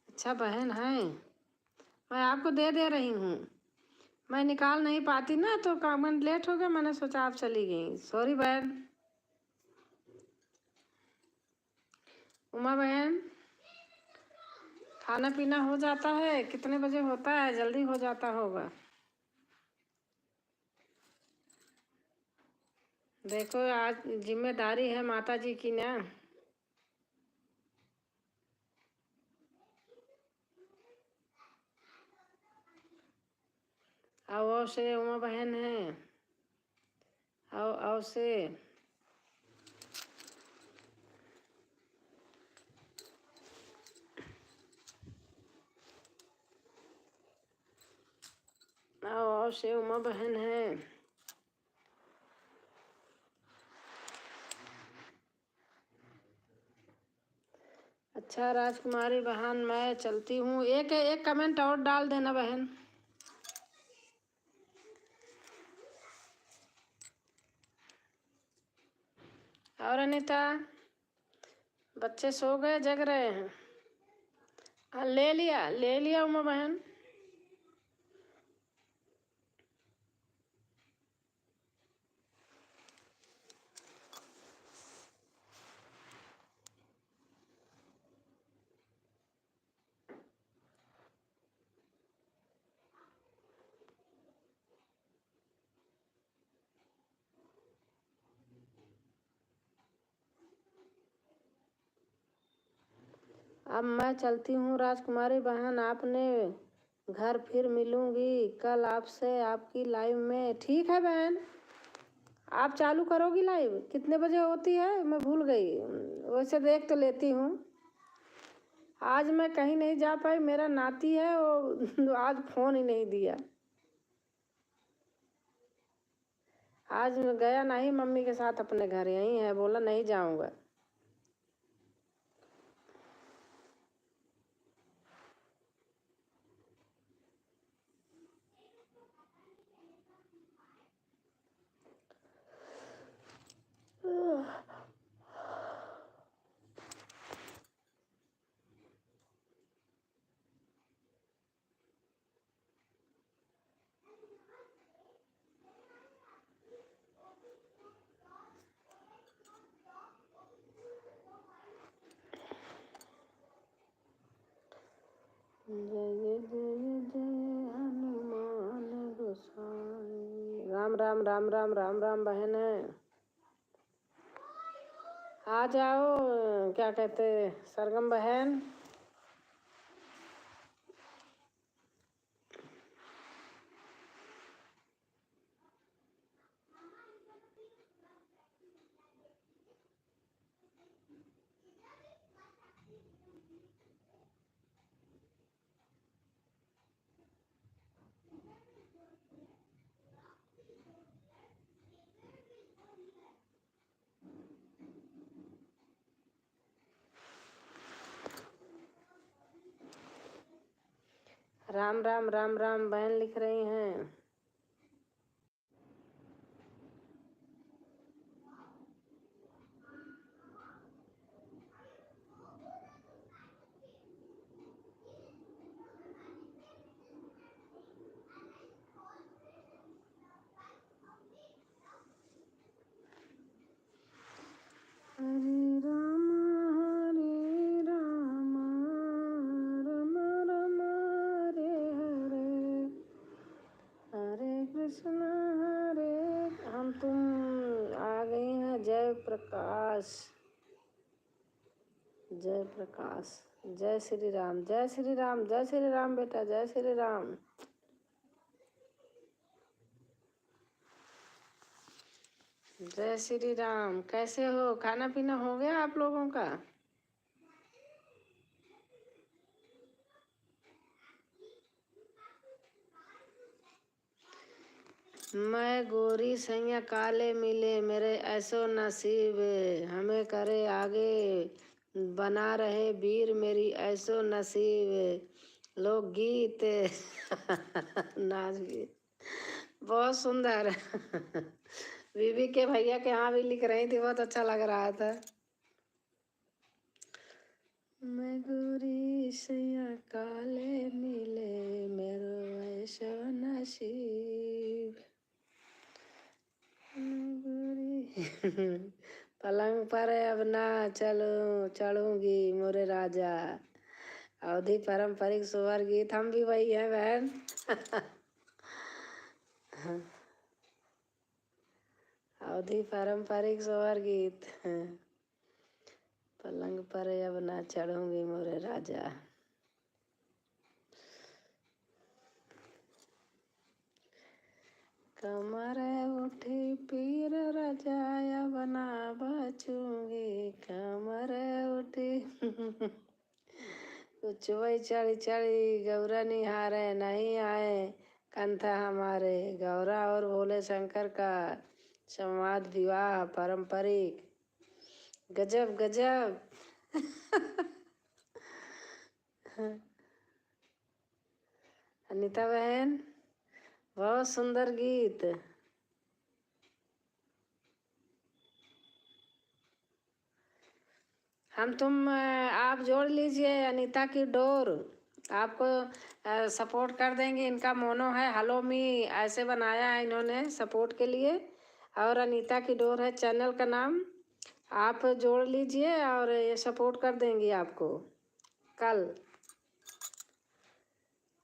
अच्छा बहन है, मैं आपको दे रही हूँ। मैं निकाल नहीं पाती ना, तो कमेंट लेट हो गया, मैंने सोचा आप चली गई। सॉरी बहन। उमा बहन, खाना पीना हो जाता है? कितने बजे होता है? जल्दी हो जाता होगा। देखो आज जिम्मेदारी है माता जी की ना। आओ से उमा बहन है, आओ आओ से। आओ आओ से उमा बहन है। अच्छा राजकुमारी बहन, मैं चलती हूँ। एक एक कमेंट और डाल देना बहन। और अनीता, बच्चे सो गए, जग रहे हैं? हाँ, ले लिया उमा बहन। अब मैं चलती हूँ राजकुमारी बहन, आपने घर फिर मिलूंगी कल आपसे आपकी लाइव में। ठीक है बहन, आप चालू करोगी लाइव? कितने बजे होती है मैं भूल गई, वैसे देख तो लेती हूँ। आज मैं कहीं नहीं जा पाई, मेरा नाती है वो आज फ़ोन ही नहीं दिया। आज मैं गया नहीं मम्मी के साथ, अपने घर यहीं है, बोला नहीं जाऊँगा। जय जय जय जय हनुमान गोसाई। राम राम राम राम राम राम बहन है। आ जाओ, क्या कहते सरगम बहन। राम राम राम राम बहन लिख रही हैं। हरे राम राम राम हरे हरे, हरे कृष्ण हरे। हम तुम आ गए हैं जय प्रकाश, जय प्रकाश। जय श्री राम, जय श्री राम, जय श्री राम बेटा, जय श्री राम। जय श्री राम। कैसे हो? खाना पीना हो गया आप लोगों का? मैं गोरी सैया काले मिले, मेरे ऐसो नसीब, हमें करे आगे बना रहे वीर, मेरी ऐसो नसीब। लोकगीत नाच गीत बहुत सुंदर। बीबी के भैया के यहाँ भी लिख रही थी, बहुत अच्छा लग रहा था। मैं गोरी सैया काले मिले, मेरो ऐसो नसीब। पलंग पर अब ना चढ़ूंगी मोरे राजा। अवधि पारंपरिक सोहर गीत, हम भी वही हैं बहन। अवधि पारंपरिक सोहर गीत। पलंग पर अब ना चढ़ूंगी मोरे राजा। कमर उठी पीर रजाया बना बचूंगी, कमर उठी। चुवई चढ़ी चढ़ी गौरा निहारे, नहीं आए कंथा हमारे। गौरा और भोले शंकर का संवाद विवाह पारंपरिक, गजब गजब। अनीता बहन बहुत सुंदर गीत। हम तुम आप जोड़ लीजिए अनीता की डोर, आपको सपोर्ट कर देंगे। इनका मोनो है हेलो मी, ऐसे बनाया है इन्होंने सपोर्ट के लिए। और अनीता की डोर है चैनल का नाम। आप जोड़ लीजिए और ये सपोर्ट कर देंगी आपको। कल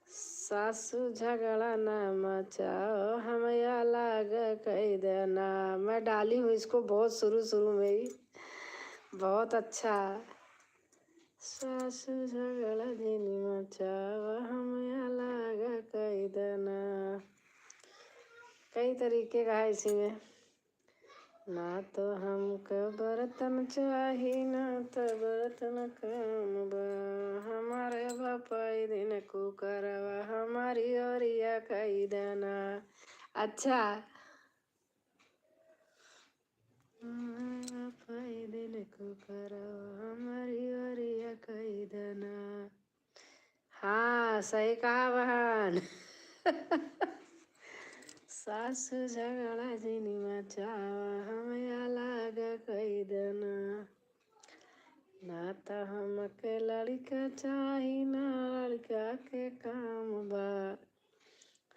सासू झगड़ा ना मचाओ, हमें लाग कह देना। मैं डाली हूँ इसको बहुत शुरू में ही, बहुत अच्छा। सासू झगड़ा दिन मचाओ, हमें लाग कह देना। कई तरीके का है इसी में। ना तो हमको बर्तन चाही, ना तो बर्तन काम बा, हमारे बापाई दिन कुकरवा, हमारी ओरिया कही देना। अच्छा, बापाई दिन कुकरवा, हमारी ओरिया कही देना। हाँ सही कहा बहन। सासू झगड़ा जिनी मचावा, हमें अलग कही देना। ना तो हमके लड़का चाही, ना लड़का के काम बा,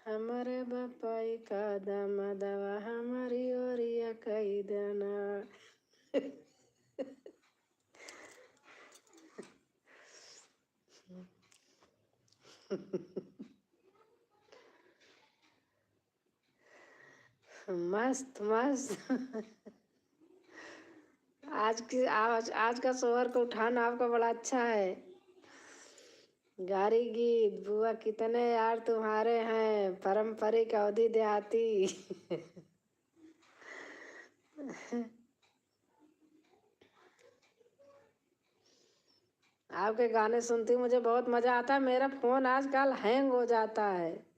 हमारे बापाई का दामदवा, हमारी ओरिया कही देना। मस्त मस्त। आज का सोहर को उठाना आपका बड़ा अच्छा है। गारी गीत बुआ कितने यार तुम्हारे हैं, पारंपरिक अवधि देहाती। आपके गाने सुनती मुझे बहुत मजा आता है। मेरा फोन आजकल हैंग हो जाता है,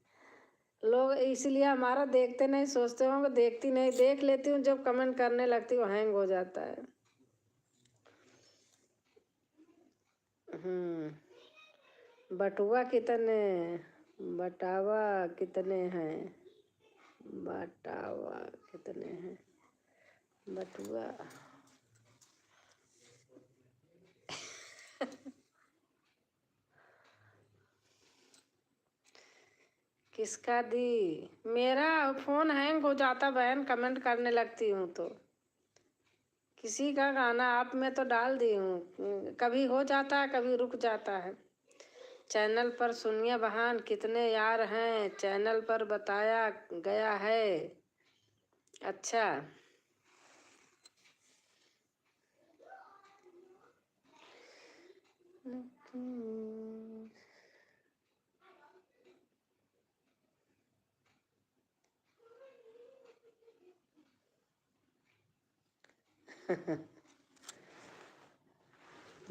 लोग इसलिए हमारा देखते नहीं, सोचते होंगे देखती नहीं, देख लेती हूँ जब कमेंट करने लगती हूँ हैंग हो जाता है। बटुआ कितने बटावा कितने हैं? बटावा कितने हैं? बटुआ किसका दी? मेरा फोन हैंग हो जाता बहन, कमेंट करने लगती हूँ तो। किसी का गाना आप में तो डाल दी हूँ, कभी हो जाता है कभी रुक जाता है। चैनल पर सुनिए बहन, कितने यार हैं चैनल पर बताया गया है। अच्छा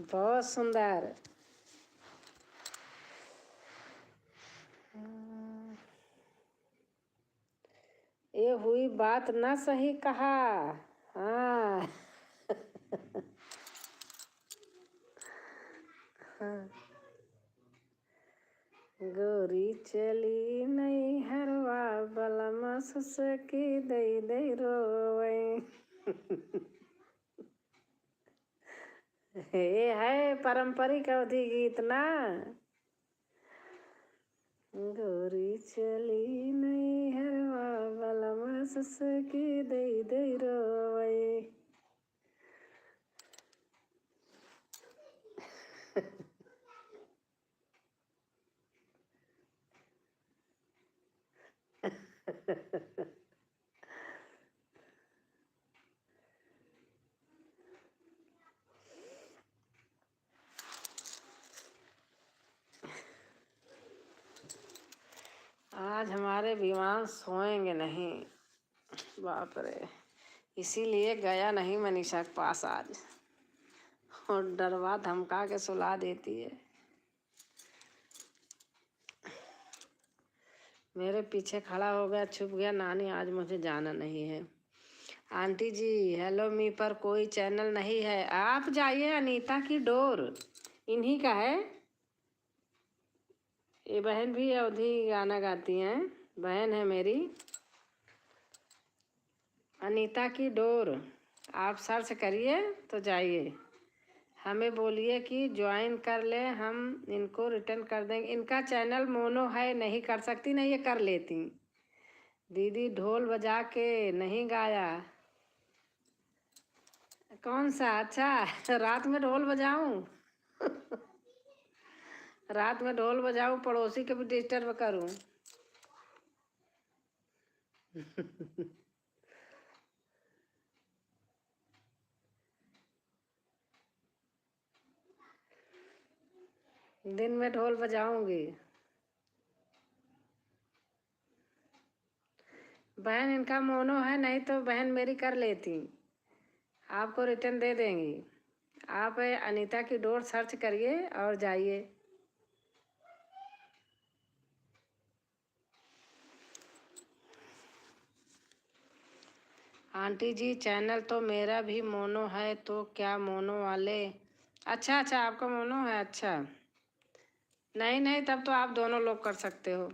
बहुत सुंदर। ये हुई बात ना सही कहा। हाँ गोरी चली नहीं हरवा बलमा ससकी दई दई रोवई। ये है पारंपरिक अवधि गीत ना। गोरी चली नहीं हरवा बलमा ससकी दई दई रोवई। आज हमारे विमान सोएंगे नहीं, बाप रे, इसीलिए गया नहीं मनीषा के पास आज, और डरवा धमका के सुला देती है। मेरे पीछे खड़ा हो गया, छुप गया, नानी आज मुझे जाना नहीं है। आंटी जी हेलो मी पर कोई चैनल नहीं है, आप जाइए अनीता की डोर, इन्हीं का है। ये बहन भी अवधि गाना गाती हैं, बहन है मेरी अनीता की डोर, आप सर्च करिए तो जाइए, हमें बोलिए कि ज्वाइन कर ले, हम इनको रिटर्न कर देंगे। इनका चैनल मोनो है, नहीं कर सकती, नहीं ये कर लेती। दीदी ढोल बजा के नहीं गाया, कौन सा? अच्छा रात में ढोल बजाऊं? रात में ढोल बजाऊं, पड़ोसी के भी डिस्टर्ब करूं? दिन में ढोल बजाऊंगी। बहन इनका मोनो है, नहीं तो बहन मेरी कर लेती, आपको रिटर्न दे देंगी। आप अनीता की डोर सर्च करिए और जाइए। आंटी जी चैनल तो मेरा भी मोनो है, तो क्या मोनो वाले? अच्छा अच्छा आपका मोनो है, अच्छा। नहीं नहीं तब तो आप दोनों लोग कर सकते हो,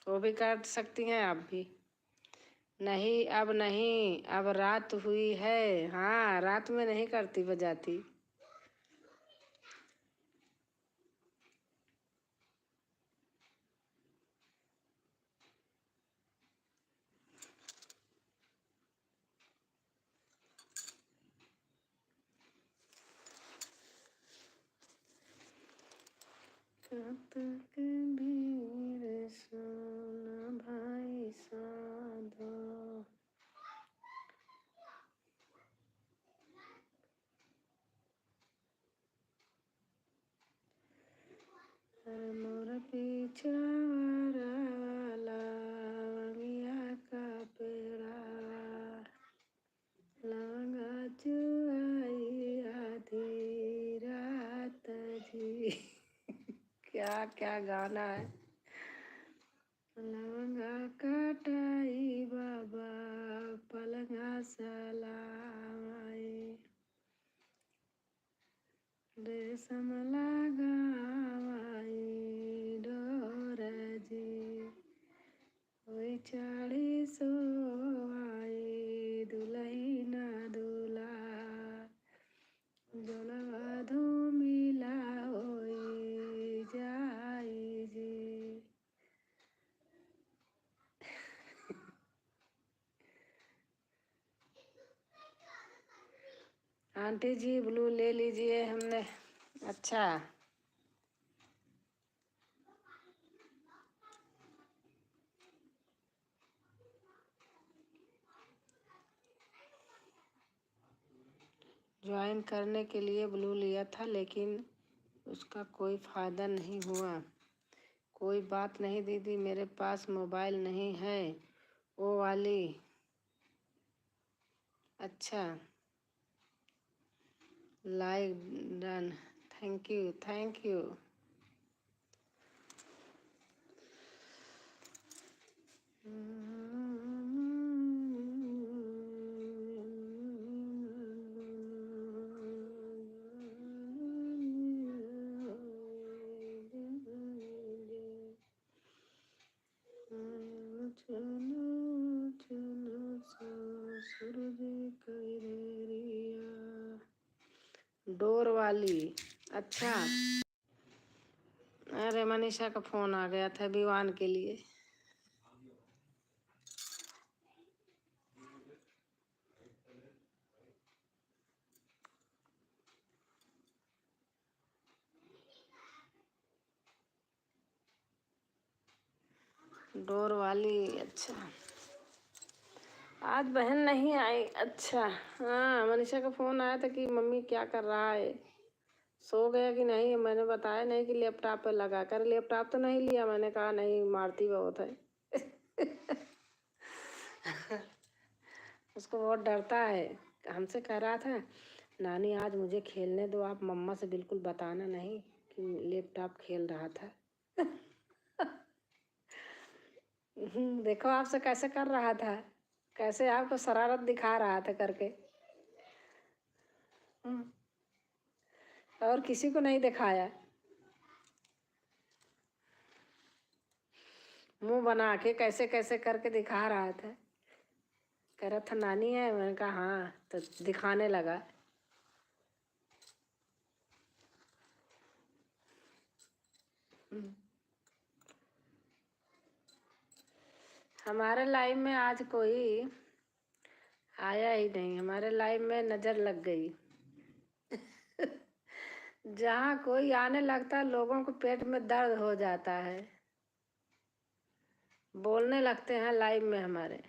वो भी कर सकती हैं आप भी। नहीं अब नहीं, अब रात हुई है, हाँ रात में नहीं करती बजाती। कबीर सोना भाई साधो, मोर पीछा वाला मिया का पेड़ा, लगा चुआई आधी रात जी। क्या क्या गाना है। लवंगा कटाई बाबा पलंगा सलामाई, रेशम लगावाई डोर जी। साड़ी सो आए दुलही ना दूल्हा जोनवा धूमिला होई जाई जी। आंटी जी ब्लू ले लीजिए हमने। अच्छा ज्वाइन करने के लिए ब्लू लिया था लेकिन उसका कोई फ़ायदा नहीं हुआ। कोई बात नहीं दीदी, मेरे पास मोबाइल नहीं है वो वाली। अच्छा like done, thank you thank you. Door वाली। अच्छा अरे मनीषा का फोन आ गया था विवान के लिए। डोर वाली। अच्छा आज बहन नहीं आई। अच्छा हाँ मनीषा का फ़ोन आया था कि मम्मी क्या कर रहा है, सो गया कि नहीं। मैंने बताया नहीं कि लैपटॉप पे लगा कर। लैपटॉप तो नहीं लिया, मैंने कहा नहीं मारती बहुत है। उसको बहुत डरता है। हमसे कह रहा था नानी आज मुझे खेलने दो, आप मम्मा से बिल्कुल बताना नहीं कि लैपटॉप खेल रहा था। देखो आपसे कैसे कर रहा था, कैसे आपको शरारत दिखा रहा था करके। और किसी को नहीं दिखाया, मुंह बना के कैसे कैसे करके दिखा रहा था। कह रहा था नानी है, मैंने कहा हाँ, तो दिखाने लगा। हमारे लाइफ में आज कोई आया ही नहीं, हमारे लाइफ में नज़र लग गई। जहाँ कोई आने लगता है लोगों को पेट में दर्द हो जाता है, बोलने लगते हैं लाइव में हमारे,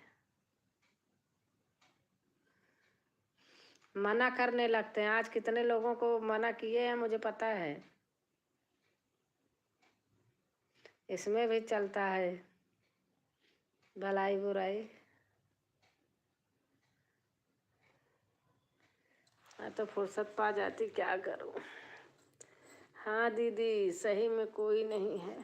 मना करने लगते हैं। आज कितने लोगों को मना किए हैं मुझे पता है। इसमें भी चलता है भलाई बुराई। मैं तो फुर्सत पा जाती, क्या करूं। हाँ दीदी सही में कोई नहीं है।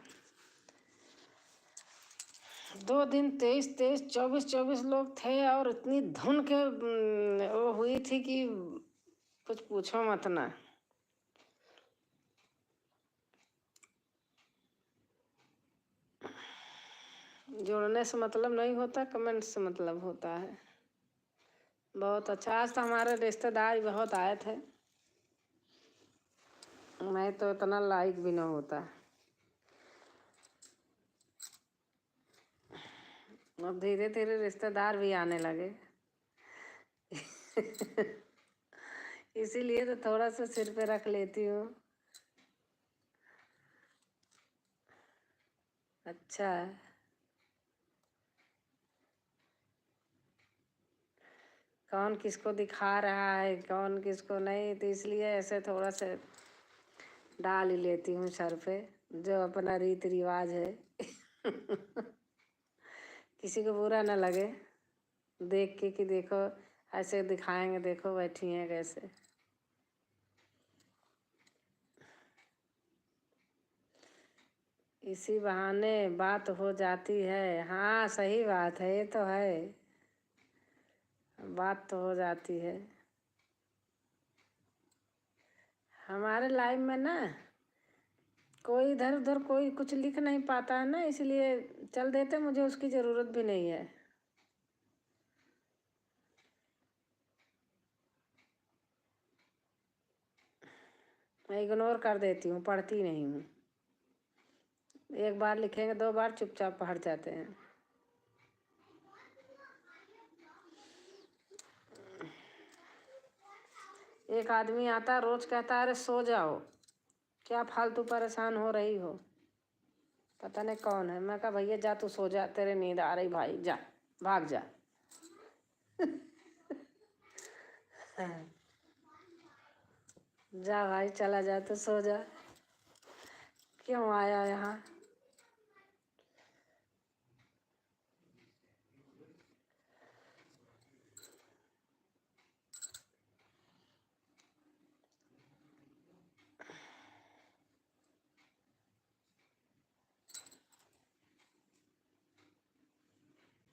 2 दिन 23 24 लोग थे और इतनी धुन के वो हुई थी कि कुछ पूछो मत ना। जोड़ने से मतलब नहीं होता, कमेंट से मतलब होता है। बहुत अच्छा। आज तो हमारे रिश्तेदार बहुत आए थे, मैं तो इतना लाइक भी ना होता। अब धीरे धीरे रिश्तेदार भी आने लगे। इसीलिए तो थोड़ा सा सिर पे रख लेती हूँ। अच्छा कौन किसको दिखा रहा है कौन किसको नहीं, तो इसलिए ऐसे थोड़ा सा डाल ही लेती हूँ सर पे, जो अपना रीति रिवाज है। किसी को बुरा ना लगे देख के कि देखो ऐसे दिखाएंगे, देखो बैठी हैं कैसे। इसी बहाने बात हो जाती है। हाँ सही बात है, ये तो है, बात तो हो जाती है। हमारे लाइफ में ना कोई इधर उधर कोई कुछ लिख नहीं पाता है ना, इसलिए चल देते, मुझे उसकी ज़रूरत भी नहीं है। मैं इग्नोर कर देती हूँ, पढ़ती नहीं हूँ। एक बार लिखेंगे 2 बार चुपचाप हट जाते हैं। एक आदमी आता रोज कहता अरे सो जाओ, क्या फालतू परेशान हो रही हो। पता नहीं कौन है। मैं कहा भैया जा तू सो जा, तेरे नींद आ रही भाई, जा भाग जा। जा भाई चला जा, तो सो जा, क्यों आया यहाँ।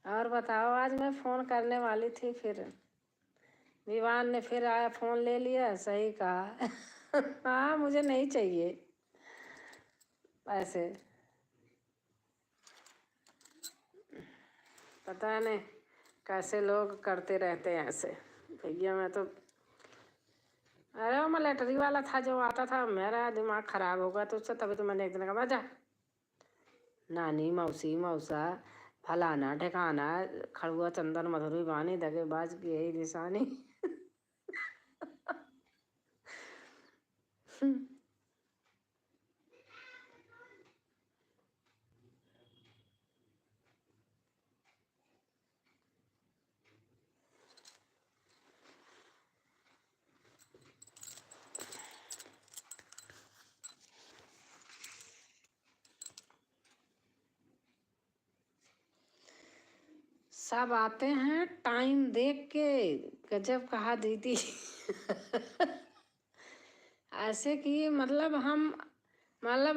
और बताओ, आज मैं फ़ोन करने वाली थी, फिर विवान ने फिर आया फ़ोन ले लिया। सही कहा। हाँ मुझे नहीं चाहिए पैसे। पता नहीं कैसे लोग करते रहते हैं ऐसे। भैया मैं तो, अरे वो मिलिट्री वाला था जो आता था, मेरा दिमाग ख़राब होगा तो उससे, तभी तो मैंने एक दिन कहा जा नानी मौसी मौसा फलाना ठिकाना खड़ुआ चंदन मधुरी बानी दगेबाज की यही निशानी। सब आते हैं टाइम देख के। गजब कहा दीदी। ऐसे कि मतलब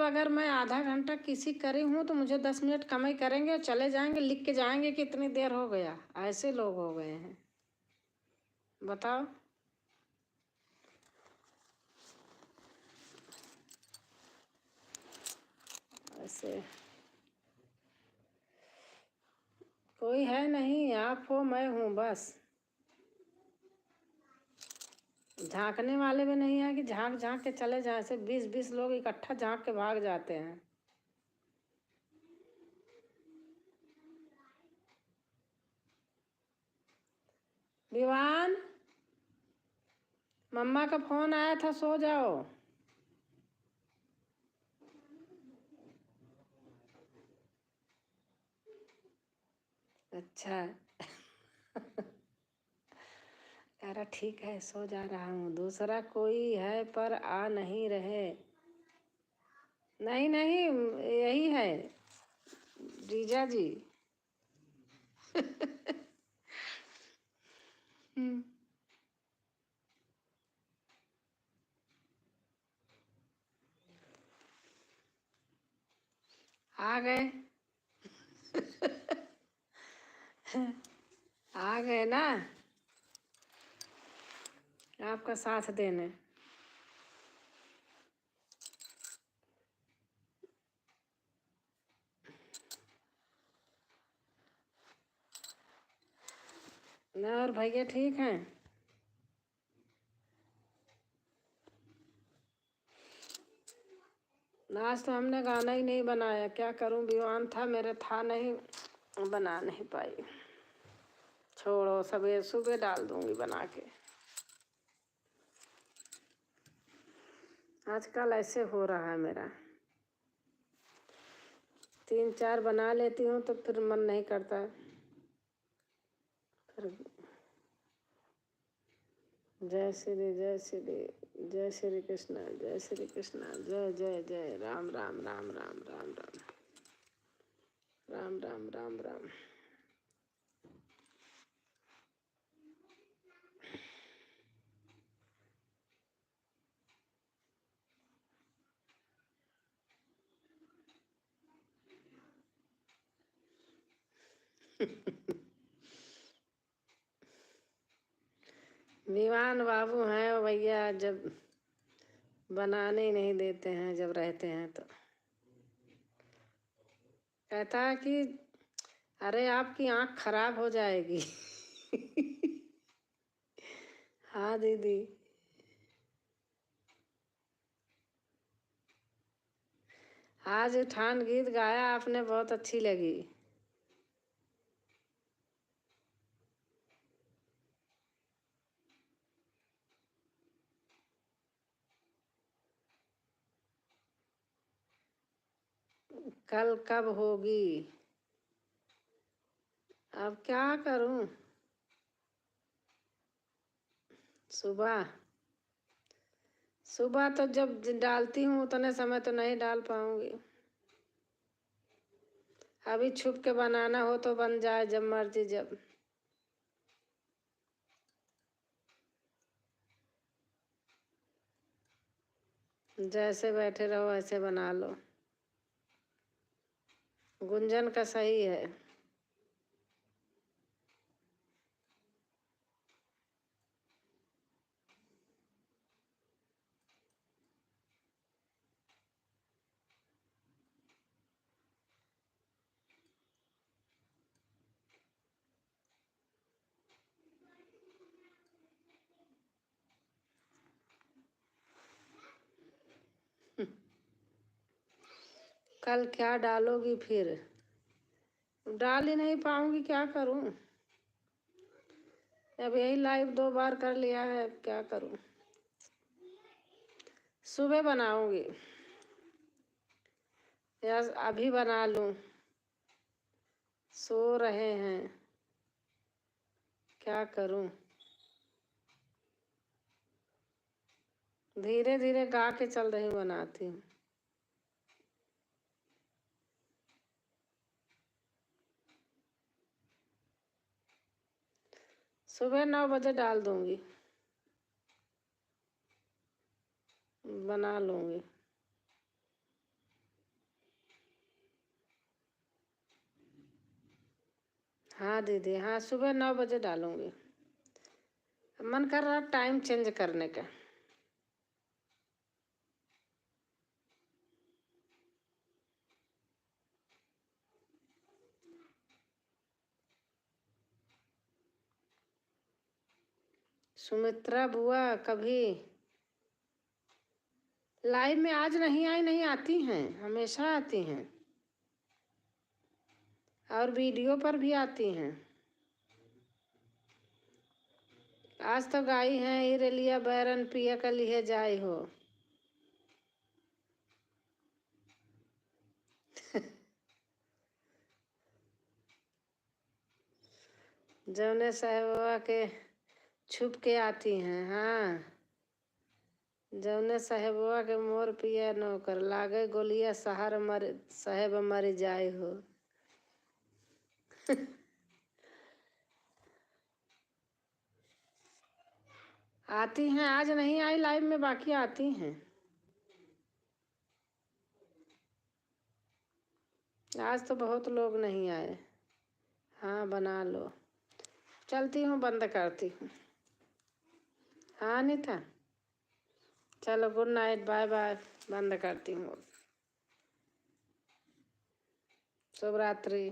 अगर मैं आधा घंटा किसी करी हूँ तो मुझे 10 मिनट कम ही करेंगे और चले जाएंगे, लिख के जाएंगे कि इतनी देर हो गया। ऐसे लोग हो गए हैं, बताओ। ऐसे कोई है नहीं, आप हो मैं हूँ बस। झांकने वाले भी नहीं है कि झांक झांक के चले जाए। ऐसे 20-20 लोग इकट्ठा झांक के भाग जाते हैं। विवान, मम्मा का फोन आया था, सो जाओ। अच्छा। कह रहा ठीक है सो जा रहा हूँ। दूसरा कोई है पर आ नहीं रहे। नहीं नहीं, यही है जीजा जी। आ गए। आ गए ना आपका साथ देने। ना और भैया ठीक हैं। आज तो हमने गाना ही नहीं बनाया, क्या करूं, विवान था मेरे, था नहीं, बना नहीं पाई। छोड़ो, सवेरे सुबह डाल दूंगी बना के। आजकल ऐसे हो रहा है मेरा, 3-4 बना लेती हूँ तो फिर मन नहीं करता। फिर जय श्री जय श्री जय श्री कृष्ण जय श्री कृष्ण जय जय जय राम राम राम राम राम राम राम राम राम राम। विवान बाबू हैं भैया, जब बनाने ही नहीं देते हैं, जब रहते हैं तो कहता है कि अरे आपकी आँख खराब हो जाएगी। हाँ दीदी। आज ठान गीत गाया आपने, बहुत अच्छी लगी। कल कब होगी? अब क्या करूं? सुबह सुबह तो जब डालती हूँ उतने समय तो नहीं डाल पाऊंगी। अभी छुप के बनाना हो तो बन जाए जब मर्जी, जब जैसे बैठे रहो ऐसे बना लो। गुंजन का सही है। कल क्या डालोगी फिर? डाल ही नहीं पाऊंगी, क्या करूं? अब यही लाइव 2 बार कर लिया है, अब क्या करूं? सुबह बनाऊंगी या अभी बना लूं? सो रहे हैं, क्या करूं? धीरे धीरे गा के चल रही हूं, बनाती हूँ। सुबह 9 बजे डाल दूंगी, बना लूंगी। हाँ दीदी, हाँ सुबह 9 बजे डालूंगी। मन कर रहा टाइम चेंज करने का। सुमित्रा बुआ कभी लाइव में आज नहीं आई? नहीं आती हैं, हमेशा आती हैं और वीडियो पर भी आती हैं। आज तो गाई हैं, इरेलिया बैरन पिया का लिए जाई हो। जौने साहेबवा के छुप के आती हैं। हाँ, जौने साहेबवा के मोर पिया नौकर, लागे गोलिया सहार मर साहेब मर जाए हो। आती हैं, आज नहीं आई लाइव में, बाकी आती हैं। आज तो बहुत लोग नहीं आए। हाँ बना लो, चलती हूँ, बंद करती हूँ। हाँ अनीता, चलो गुड नाइट, बाय बाय, बंद करती हूँ। शुभ रात्रि।